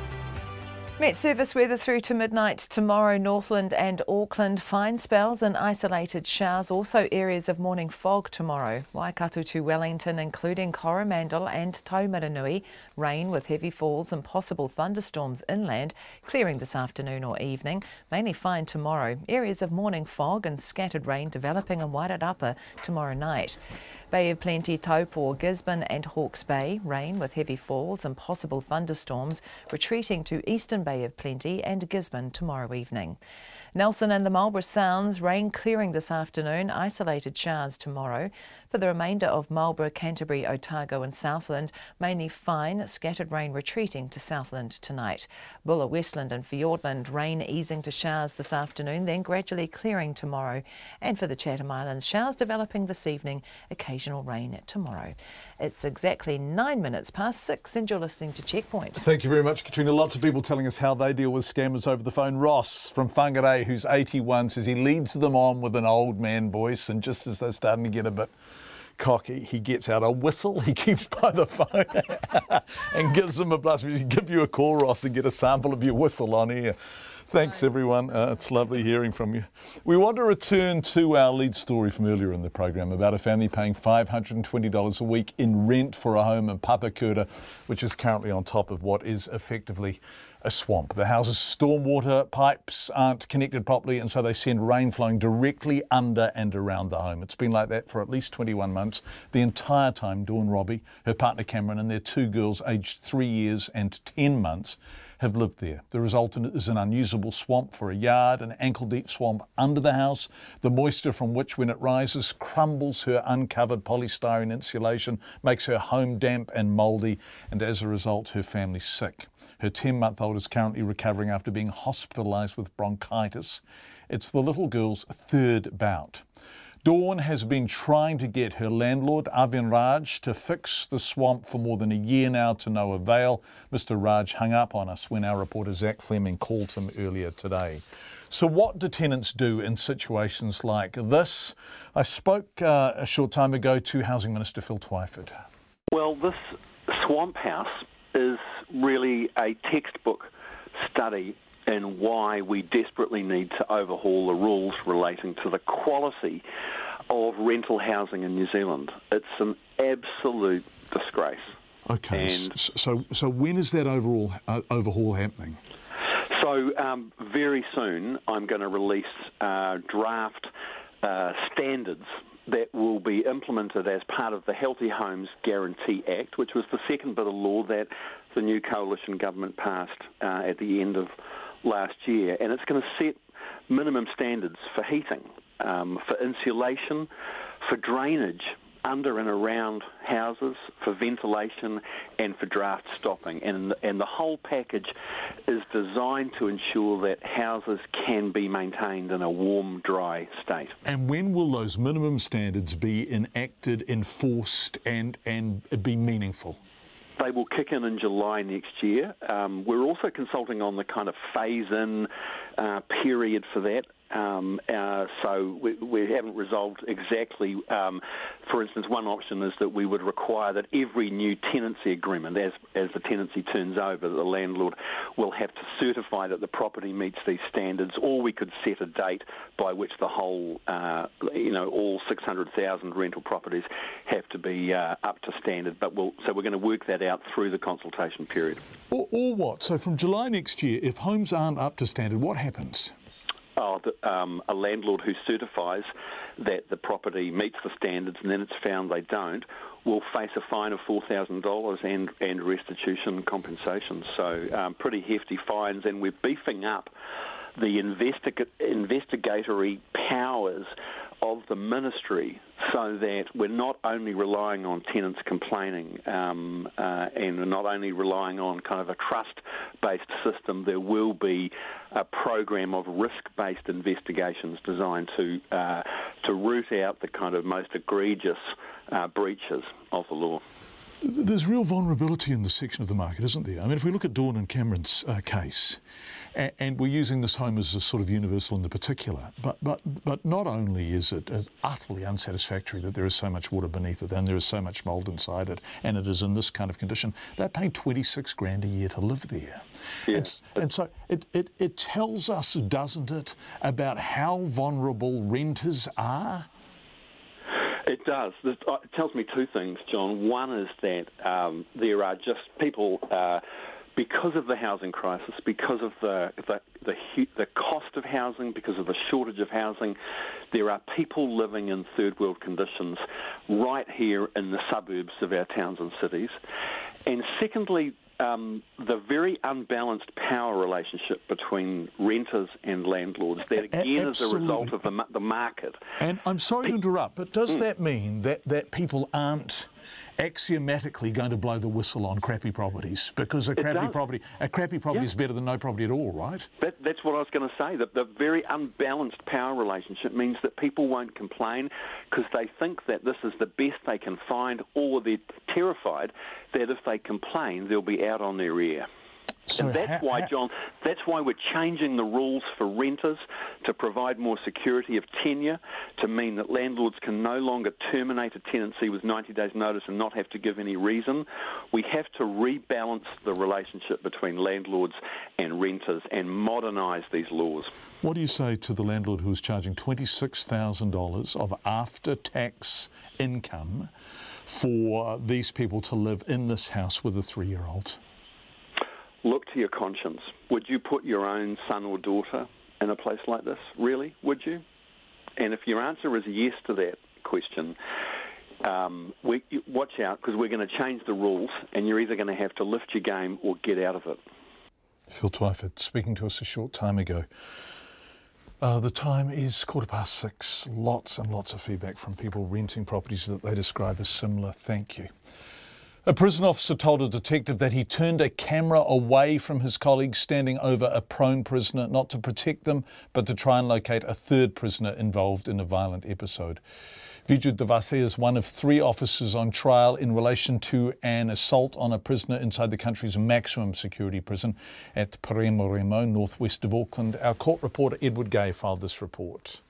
Met Service weather through to midnight tomorrow. Northland and Auckland, fine spells and isolated showers. Also areas of morning fog tomorrow. Waikato to Wellington, including Coromandel and Taumaranui. Rain with heavy falls and possible thunderstorms inland. Clearing this afternoon or evening. Mainly fine tomorrow. Areas of morning fog and scattered rain developing in Wairarapa tomorrow night. Bay of Plenty, Taupo, Gisborne and Hawke's Bay. Rain with heavy falls and possible thunderstorms. Retreating to Eastern Bay of Plenty and Gisborne tomorrow evening. Nelson and the Marlborough Sounds, rain clearing this afternoon, isolated showers tomorrow. For the remainder of Marlborough, Canterbury, Otago and Southland, mainly fine, scattered rain retreating to Southland tonight. Bulla, Westland and Fiordland, rain easing to showers this afternoon, then gradually clearing tomorrow. And for the Chatham Islands, showers developing this evening, occasional rain tomorrow. It's exactly 9 minutes past 6 and you're listening to Checkpoint. Thank you very much, Katrina. Lots of people telling us us how they deal with scammers over the phone. Ross from Whangarei, who's 81, says he leads them on with an old man voice, and just as they're starting to get a bit cocky, he gets out a whistle he keeps by the phone and gives them a blast. We should give you a call, Ross, and get a sample of your whistle on air. Thanks, everyone. It's lovely hearing from you. We want to return to our lead story from earlier in the program about a family paying $520 a week in rent for a home in Papakura, which is currently on top of what is effectively a swamp. The house's stormwater pipes aren't connected properly, and so they send rain flowing directly under and around the home. It's been like that for at least 21 months. The entire time, Dawn Robbie, her partner Cameron, and their two girls aged 3 years and 10 months have lived there. The result is an unusable swamp for a yard, an ankle-deep swamp under the house, the moisture from which, when it rises, crumbles her uncovered polystyrene insulation, makes her home damp and mouldy, and as a result, her family sick. Her 10-month-old is currently recovering after being hospitalised with bronchitis. It's the little girl's third bout. Dawn has been trying to get her landlord, Arvind Raj, to fix the swamp for more than a year now, to no avail. Mr Raj hung up on us when our reporter Zach Fleming called him earlier today. So what do tenants do in situations like this? I spoke a short time ago to Housing Minister Phil Twyford. Well, this swamp house is really a textbook study in why we desperately need to overhaul the rules relating to the quality of rental housing in New Zealand. It's an absolute disgrace. Okay, and so when is that overhaul happening? So very soon I'm going to release draft standards that will be implemented as part of the Healthy Homes Guarantee Act, which was the second bit of law that the new coalition government passed at the end of last year. And it's going to set minimum standards for heating, for insulation, for drainage under and around houses, for ventilation and for draft stopping. And the whole package is designed to ensure that houses can be maintained in a warm, dry state. And when will those minimum standards be enacted, enforced and be meaningful? They will kick in July next year. We're also consulting on the kind of phase-in period for that. So we haven't resolved exactly. For instance, one option is that we would require that every new tenancy agreement, as the tenancy turns over, the landlord will have to certify that the property meets these standards, or we could set a date by which the whole, all 600,000 rental properties have to be up to standard. But so we're going to work that out through the consultation period. Or what? So from July next year, if homes aren't up to standard, what happens? A landlord who certifies that the property meets the standards and then it's found they don't will face a fine of $4,000 and restitution compensation. So pretty hefty fines, and we're beefing up the investigatory powers of the ministry so that we're not only relying on tenants complaining and we're not only relying on kind of a trust-based system. There will be a program of risk-based investigations designed to root out the kind of most egregious breaches of the law. There's real vulnerability in this section of the market, isn't there? I mean, if we look at Dawn and Cameron's case, and we're using this home as a sort of universal in the particular, but not only is it utterly unsatisfactory that there is so much water beneath it and there is so much mould inside it, and it is in this kind of condition, they're paying $26,000 a year to live there. Yes. And so it tells us, doesn't it, about how vulnerable renters are? It does. It tells me two things, John. One is that there are just people, because of the housing crisis, because of the cost of housing, because of the shortage of housing, there are people living in third world conditions right here in the suburbs of our towns and cities. And secondly, the very unbalanced power relationship between renters and landlords, that again is a result of the market. And I'm sorry to interrupt, but does that mean that people aren't axiomatically going to blow the whistle on crappy properties? Because a crappy property is better than no property at all, right? That's what I was going to say. The very unbalanced power relationship means that people won't complain because they think that this is the best they can find, or they're terrified that if they complain, they'll be out on their ear. And that's why, John, that's why we're changing the rules for renters to provide more security of tenure, to mean that landlords can no longer terminate a tenancy with 90 days' notice and not have to give any reason. We have to rebalance the relationship between landlords and renters and modernise these laws. What do you say to the landlord who is charging $26,000 of after-tax income for these people to live in this house with a 3-year-old? Look to your conscience. Would you put your own son or daughter in a place like this? Really? Would you? And if your answer is yes to that question, watch out, because we're going to change the rules and you're either going to have to lift your game or get out of it. Phil Twyford speaking to us a short time ago. The time is 6:15. Lots and lots of feedback from people renting properties that they describe as similar. Thank you. A prison officer told a detective that he turned a camera away from his colleagues standing over a prone prisoner, not to protect them, but to try and locate a third prisoner involved in a violent episode. Viju Devase is one of 3 officers on trial in relation to an assault on a prisoner inside the country's maximum security prison at Paremoremo, northwest of Auckland. Our court reporter Edward Gay filed this report.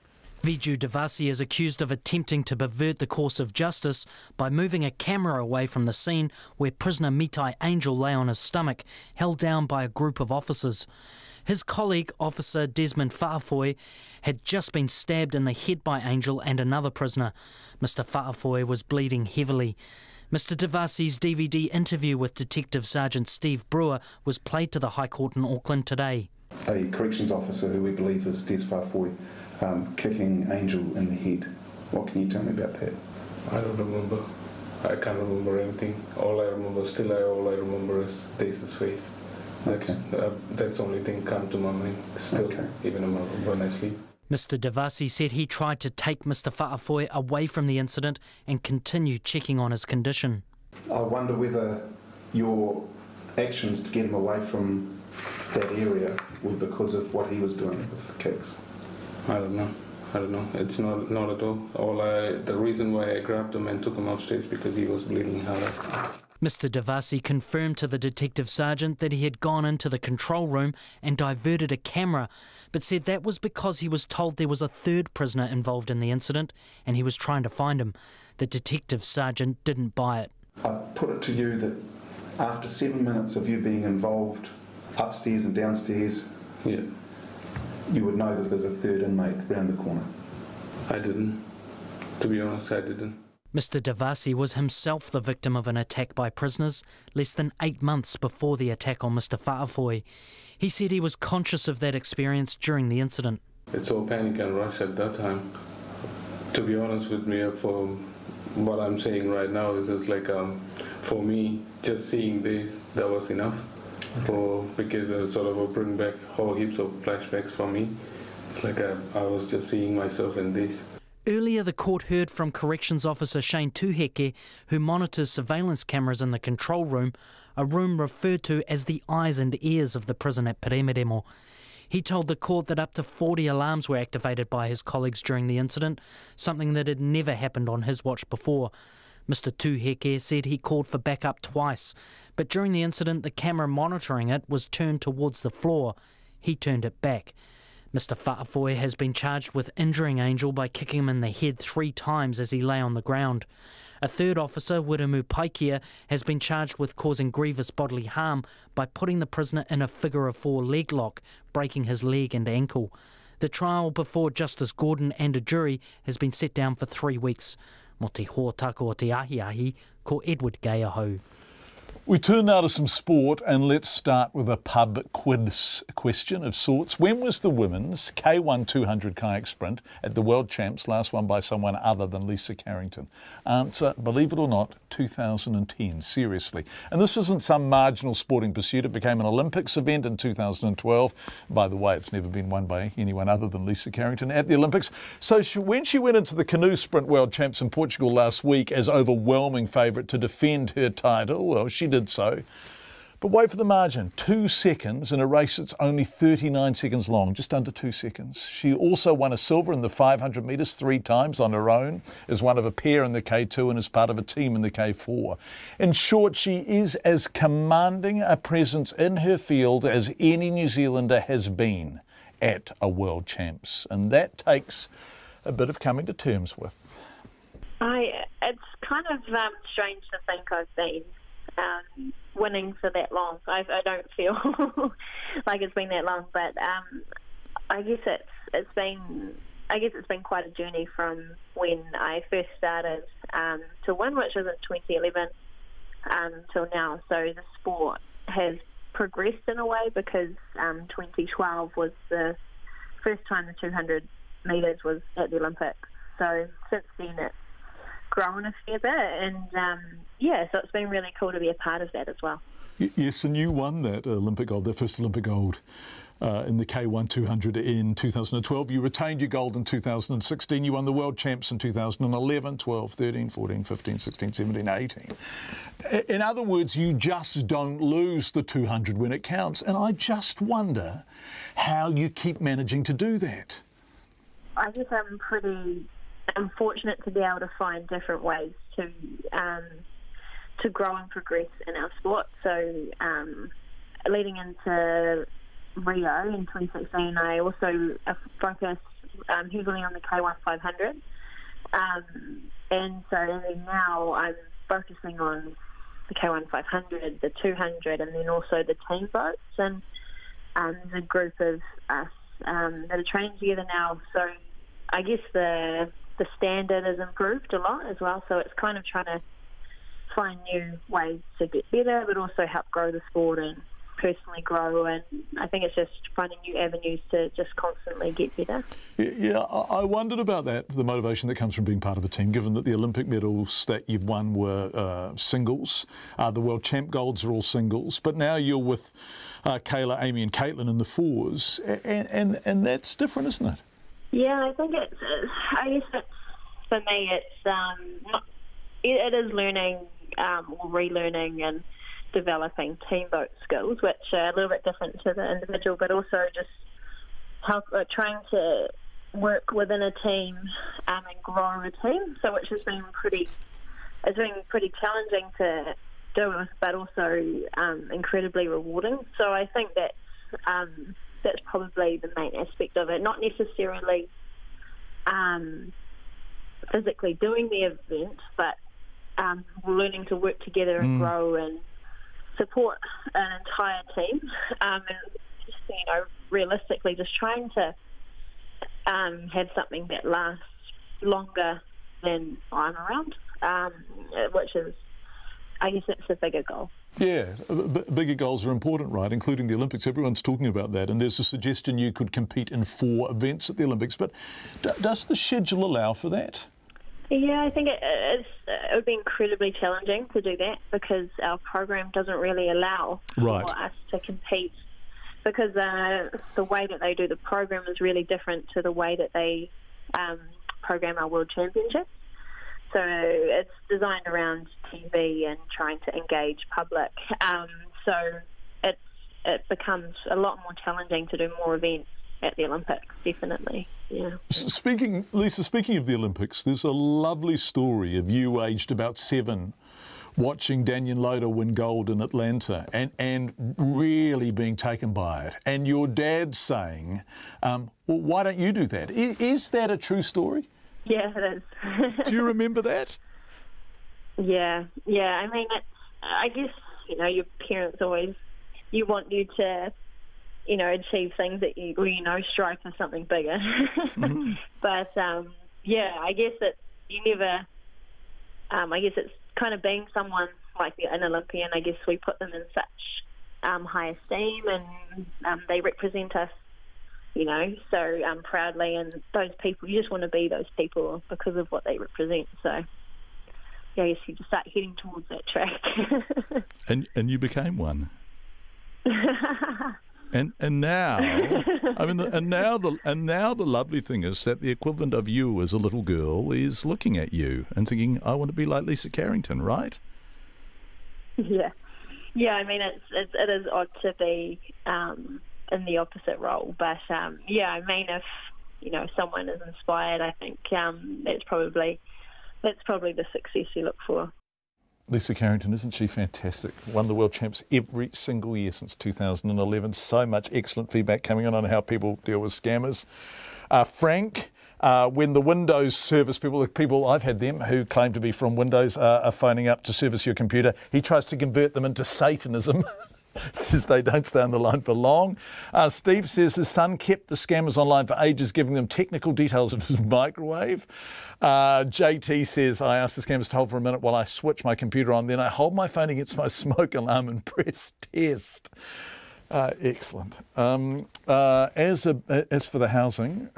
Viju Devase is accused of attempting to pervert the course of justice by moving a camera away from the scene where prisoner Mitai Angel lay on his stomach, held down by a group of officers. His colleague, Officer Desmond Fa'afoe, had just been stabbed in the head by Angel and another prisoner. Mr Fa'afoe was bleeding heavily. Mr Devase's DVD interview with Detective Sergeant Steve Brewer was played to the High Court in Auckland today. A corrections officer who we believe is Des Fa'afoe kicking Angel in the head. What can you tell me about that? I don't remember. I can't remember anything. All I remember is Des's face. That's the only thing come to my mind still, even when I sleep. Mr Devase said he tried to take Mr Fa'afoe away from the incident and continued checking on his condition. I wonder whether your actions to get him away from that area were because of what he was doing with the kicks. I don't know. It's not at all. The reason why I grabbed him and took him upstairs because he was bleeding hard. Mr Devase confirmed to the detective sergeant that he had gone into the control room and diverted a camera, but said that was because he was told there was a third prisoner involved in the incident and he was trying to find him. The detective sergeant didn't buy it. I put it to you that after 7 minutes of you being involved upstairs and downstairs, you would know that there's a third inmate round the corner. I didn't. To be honest, I didn't. Mr Devase was himself the victim of an attack by prisoners less than 8 months before the attack on Mr Fa'afoe. He said he was conscious of that experience during the incident. It's all panic and rush at that time. To be honest with me, for what I'm saying right now is just like, for me, just seeing this, that was enough. Because it sort of will bring back whole heaps of flashbacks for me. It's like I was just seeing myself in this. Earlier, the court heard from Corrections Officer Shane Tuheke, who monitors surveillance cameras in the control room, a room referred to as the eyes and ears of the prison at Paremeremo. He told the court that up to 40 alarms were activated by his colleagues during the incident, something that had never happened on his watch before. Mr Tuheke said he called for backup twice, but during the incident the camera monitoring it was turned towards the floor. He turned it back. Mr Fa'afoe has been charged with injuring Angel by kicking him in the head 3 times as he lay on the ground. A third officer, Wiremu Paikia, has been charged with causing grievous bodily harm by putting the prisoner in a figure-of-4 leg lock, breaking his leg and ankle. The trial before Justice Gordon and a jury has been set down for 3 weeks. Mo te hōtako o te ahi, ko Edward Gay ahau. We turn now to some sport, and let's start with a pub quiz question of sorts. When was the women's K1 200 kayak sprint at the World Champs last won by someone other than Lisa Carrington? Answer, believe it or not, 2010, seriously. And this isn't some marginal sporting pursuit. It became an Olympics event in 2012. By the way, it's never been won by anyone other than Lisa Carrington at the Olympics. So when she went into the canoe sprint World Champs in Portugal last week as overwhelming favourite to defend her title, well, she did so. But wait for the margin, 2 seconds in a race that's only 39 seconds long, just under 2 seconds. She also won a silver in the 500 metres 3 times on her own, as one of a pair in the K2 and as part of a team in the K4. In short, she is as commanding a presence in her field as any New Zealander has been at a World Champs, and that takes a bit of coming to terms with. It's kind of strange to think I've been winning for that long. I don't feel like it's been that long, but I guess it's been quite a journey from when I first started to win, which was in 2011, till now. So the sport has progressed in a way, because 2012 was the first time the 200 metres was at the Olympics. So since then it's grown a fair bit, and so it's been really cool to be a part of that as well. Yes, and you won that Olympic gold, that first Olympic gold in the K1 200 in 2012. You retained your gold in 2016. You won the World Champs in 2011, 12, 13, 14, 15, 16, 17, 18. In other words, you just don't lose the 200 when it counts. And I just wonder how you keep managing to do that. I guess I'm fortunate to be able to find different ways to grow and progress in our sport. So leading into Rio in 2016, I also focused heavily on the K1 500. And so now I'm focusing on the K1 500, the 200, and then also the team boats. And there's a group of us that are training together now. So I guess the standard has improved a lot as well. So it's kind of trying to find new ways to get better, but also help grow the sport and personally grow. And I think it's just finding new avenues to just constantly get better. Yeah, I wondered about that, the motivation that comes from being part of a team, given that the Olympic medals that you've won were singles. The World Champ golds are all singles, but now you're with Kayla, Amy and Caitlin in the fours, and that's different, isn't it? Yeah, I think I guess it's, for me, it is learning or relearning and developing team boat skills, which are a little bit different to the individual, but also just trying to work within a team and grow a team. So, which has been pretty challenging to do, but also incredibly rewarding. So I think that's probably the main aspect of it. Not necessarily physically doing the event, but learning to work together and grow and support an entire team, and just, realistically just trying to have something that lasts longer than I'm around, which is, I guess that's the bigger goal. Yeah, bigger goals are important, right, including the Olympics. Everyone's talking about that, and there's a suggestion you could compete in 4 events at the Olympics, but does the schedule allow for that? Yeah, I think it would be incredibly challenging to do that, because our program doesn't really allow for us to compete, because the way that they do the program is really different to the way that they program our World Championships. So it's designed around TV and trying to engage public. So it becomes a lot more challenging to do more events at the Olympics, definitely. Yeah. Lisa, speaking of the Olympics, there's a lovely story of you aged about 7 watching Daniel Loader win gold in Atlanta and really being taken by it, and your dad saying, well, why don't you do that? Is that a true story? Yeah, it is. Do you remember that? Yeah. I mean, I guess, your parents always, you want you to, achieve things that you strive for something bigger. But, I guess it's kind of being someone like an Olympian. I guess we put them in such high esteem, and they represent us, so proudly, and those people, you just want to be those people because of what they represent. So, yeah, I guess you just start heading towards that track. and you became one. And now, and now the lovely thing is that the equivalent of you as a little girl is looking at you and thinking, I want to be like Lisa Carrington, right? Yeah, Yeah, I mean, it is odd to be in the opposite role, but yeah, I mean, if someone is inspired, I think that's probably the success you look for. Lisa Carrington, isn't she fantastic? Won the World Champs every single year since 2011. So much excellent feedback coming on how people deal with scammers. Frank, when the Windows service people, I've had them who claim to be from Windows are phoning up to service your computer. He tries to convert them into Satanism. Says they don't stay on the line for long. Steve says his son kept the scammers online for ages, giving them technical details of his microwave. JT says, I asked the scammers to hold for a minute while I switch my computer on, then I hold my phone against my smoke alarm and press test. Excellent. As for the housing,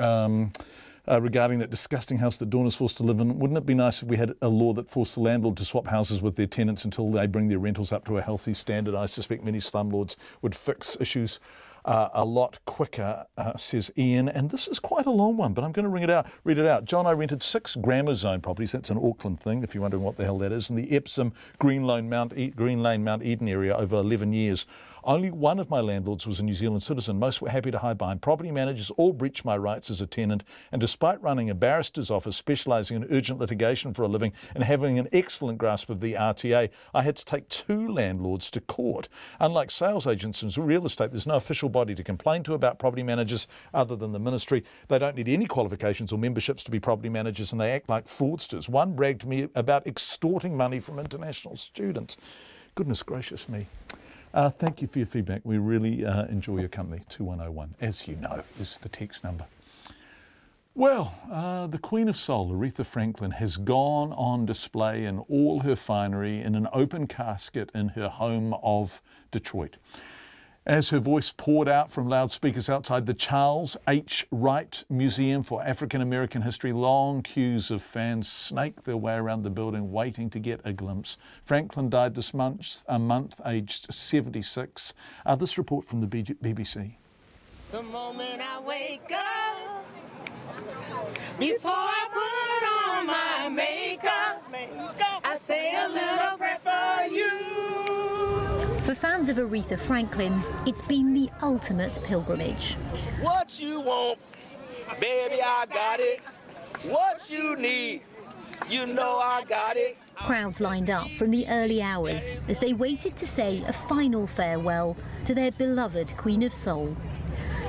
regarding that disgusting house that Dawn is forced to live in, wouldn't it be nice if we had a law that forced the landlord to swap houses with their tenants until they bring their rentals up to a healthy standard? I suspect many slumlords would fix issues a lot quicker, says Ian. And this is quite a long one, but I'm going to read it out. John, I rented 6 Grammar Zone properties. That's an Auckland thing, if you're wondering what the hell that is, in the Epsom Green Lane Mount Eden area over 11 years. Only one of my landlords was a New Zealand citizen. Most were happy to hide behind property managers, all breached my rights as a tenant, and despite running a barrister's office specialising in urgent litigation for a living and having an excellent grasp of the RTA, I had to take 2 landlords to court. Unlike sales agents in real estate, there's no official body to complain to about property managers other than the ministry. They don't need any qualifications or memberships to be property managers, and they act like fraudsters. One bragged to me about extorting money from international students. Goodness gracious me. Thank you for your feedback. We really enjoy your company. 2101, as you know, is the text number. Well, the Queen of Soul, Aretha Franklin, has gone on display in all her finery in an open casket in her home of Detroit. As her voice poured out from loudspeakers outside the Charles H. Wright Museum for African American History, long queues of fans snaked their way around the building waiting to get a glimpse. Franklin died this month, aged 76. This report from the BBC. The moment I wake up, before I put on my makeup, I say a little prayer for you. For fans of Aretha Franklin, it's been the ultimate pilgrimage. What you want, baby, I got it. What you need, you know I got it. Crowds lined up from the early hours as they waited to say a final farewell to their beloved Queen of Soul.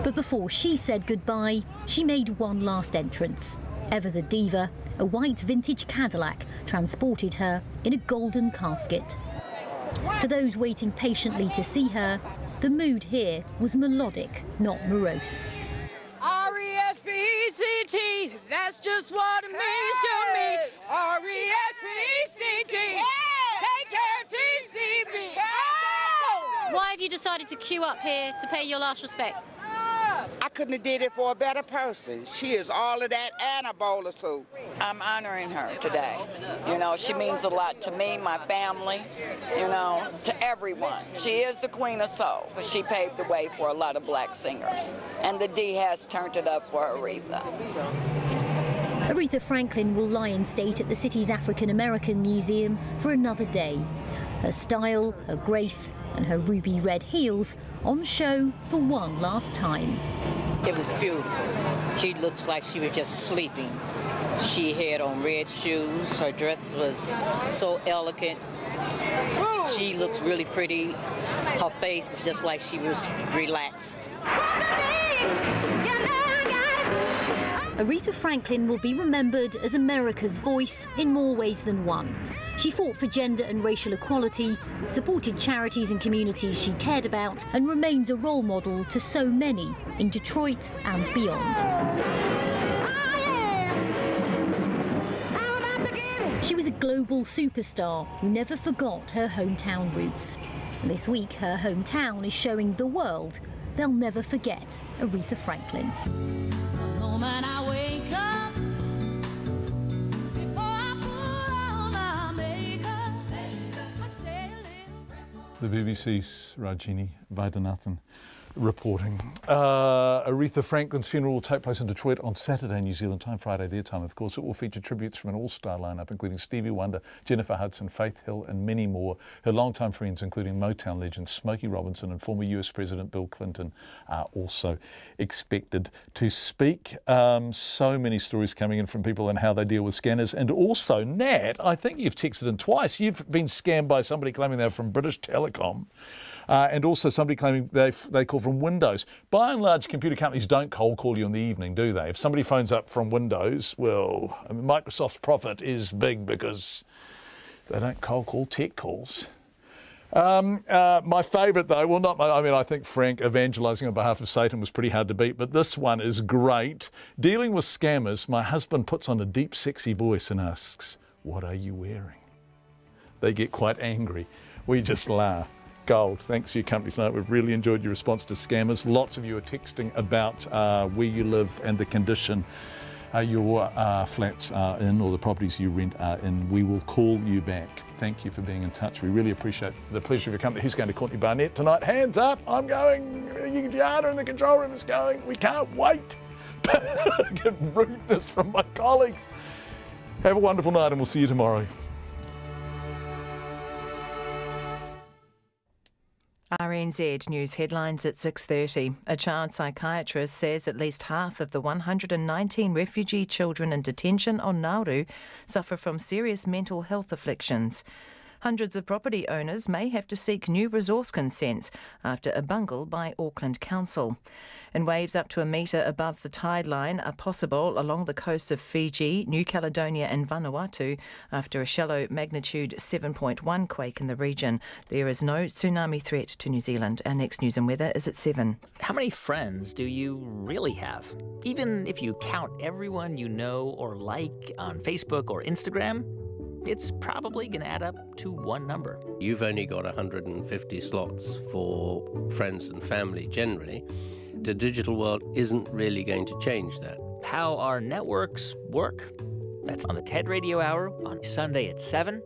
But before she said goodbye, she made one last entrance. Ever the diva, a white vintage Cadillac transported her in a golden casket. For those waiting patiently to see her, the mood here was melodic, not morose. R-E-S-P-E-C-T, that's just what it means to me. R-E-S-P-E-C-T, take care TCB. Why have you decided to queue up here to pay your last respects? I couldn't have did it for a better person. She is all of that and a bowl of soup. I'm honoring her today. You know, she means a lot to me, my family, you know, to everyone. She is the Queen of Soul, but she paved the way for a lot of black singers. And the D has turned it up for Aretha. Aretha Franklin will lie in state at the city's African American Museum for another day. Her style, her grace, and her ruby red heels on show for one last time. It was beautiful. She looks like she was just sleeping. She had on red shoes. Her dress was so elegant. She looks really pretty. Her face is just like she was relaxed. Aretha Franklin will be remembered as America's voice in more ways than one. She fought for gender and racial equality, supported charities and communities she cared about, and remains a role model to so many in Detroit and beyond. She was a global superstar who never forgot her hometown roots. This week, her hometown is showing the world they'll never forget Aretha Franklin. The BBC's Rajini Vaidyanathan reporting. Aretha Franklin's funeral will take place in Detroit on Saturday, New Zealand time, Friday their time, of course. It will feature tributes from an all-star lineup, including Stevie Wonder, Jennifer Hudson, Faith Hill and many more. Her longtime friends, including Motown legend Smokey Robinson and former US President Bill Clinton, are also expected to speak. So many stories coming in from people and how they deal with scanners. And also, Nat, I think you've texted in twice. You've been scammed by somebody claiming they're from British Telecom. And also somebody claiming they call from Windows. By and large, computer companies don't cold call you in the evening, do they? If somebody phones up from Windows, well, I mean, Microsoft's profit is big because they don't cold call tech calls. My favourite, though, well, not my, I mean, I think Frank evangelising on behalf of Satan was pretty hard to beat, but this one is great. Dealing with scammers, my husband puts on a deep, sexy voice and asks, "What are you wearing?" They get quite angry. We just laugh. Gold. Thanks for your company tonight. We've really enjoyed your response to scammers. Lots of you are texting about where you live and the condition your flats are in or the properties you rent are in. We will call you back. Thank you for being in touch. We really appreciate the pleasure of your company. Who's going to Courtney Barnett tonight? Hands up. I'm going. Gianna in the control room is going. We can't wait. Get rudeness from my colleagues. Have a wonderful night and we'll see you tomorrow. RNZ News headlines at 6:30. A child psychiatrist says at least half of the 119 refugee children in detention on Nauru suffer from serious mental health afflictions. Hundreds of property owners may have to seek new resource consents after a bungle by Auckland Council. And waves up to a metre above the tide line are possible along the coasts of Fiji, New Caledonia and Vanuatu after a shallow magnitude 7.1 quake in the region. There is no tsunami threat to New Zealand. Our next news and weather is at 7. How many friends do you really have? Even if you count everyone you know or like on Facebook or Instagram, it's probably going to add up to one number. You've only got 150 slots for friends and family generally. The digital world isn't really going to change that. How our networks work? That's on the TED Radio Hour on Sunday at 7.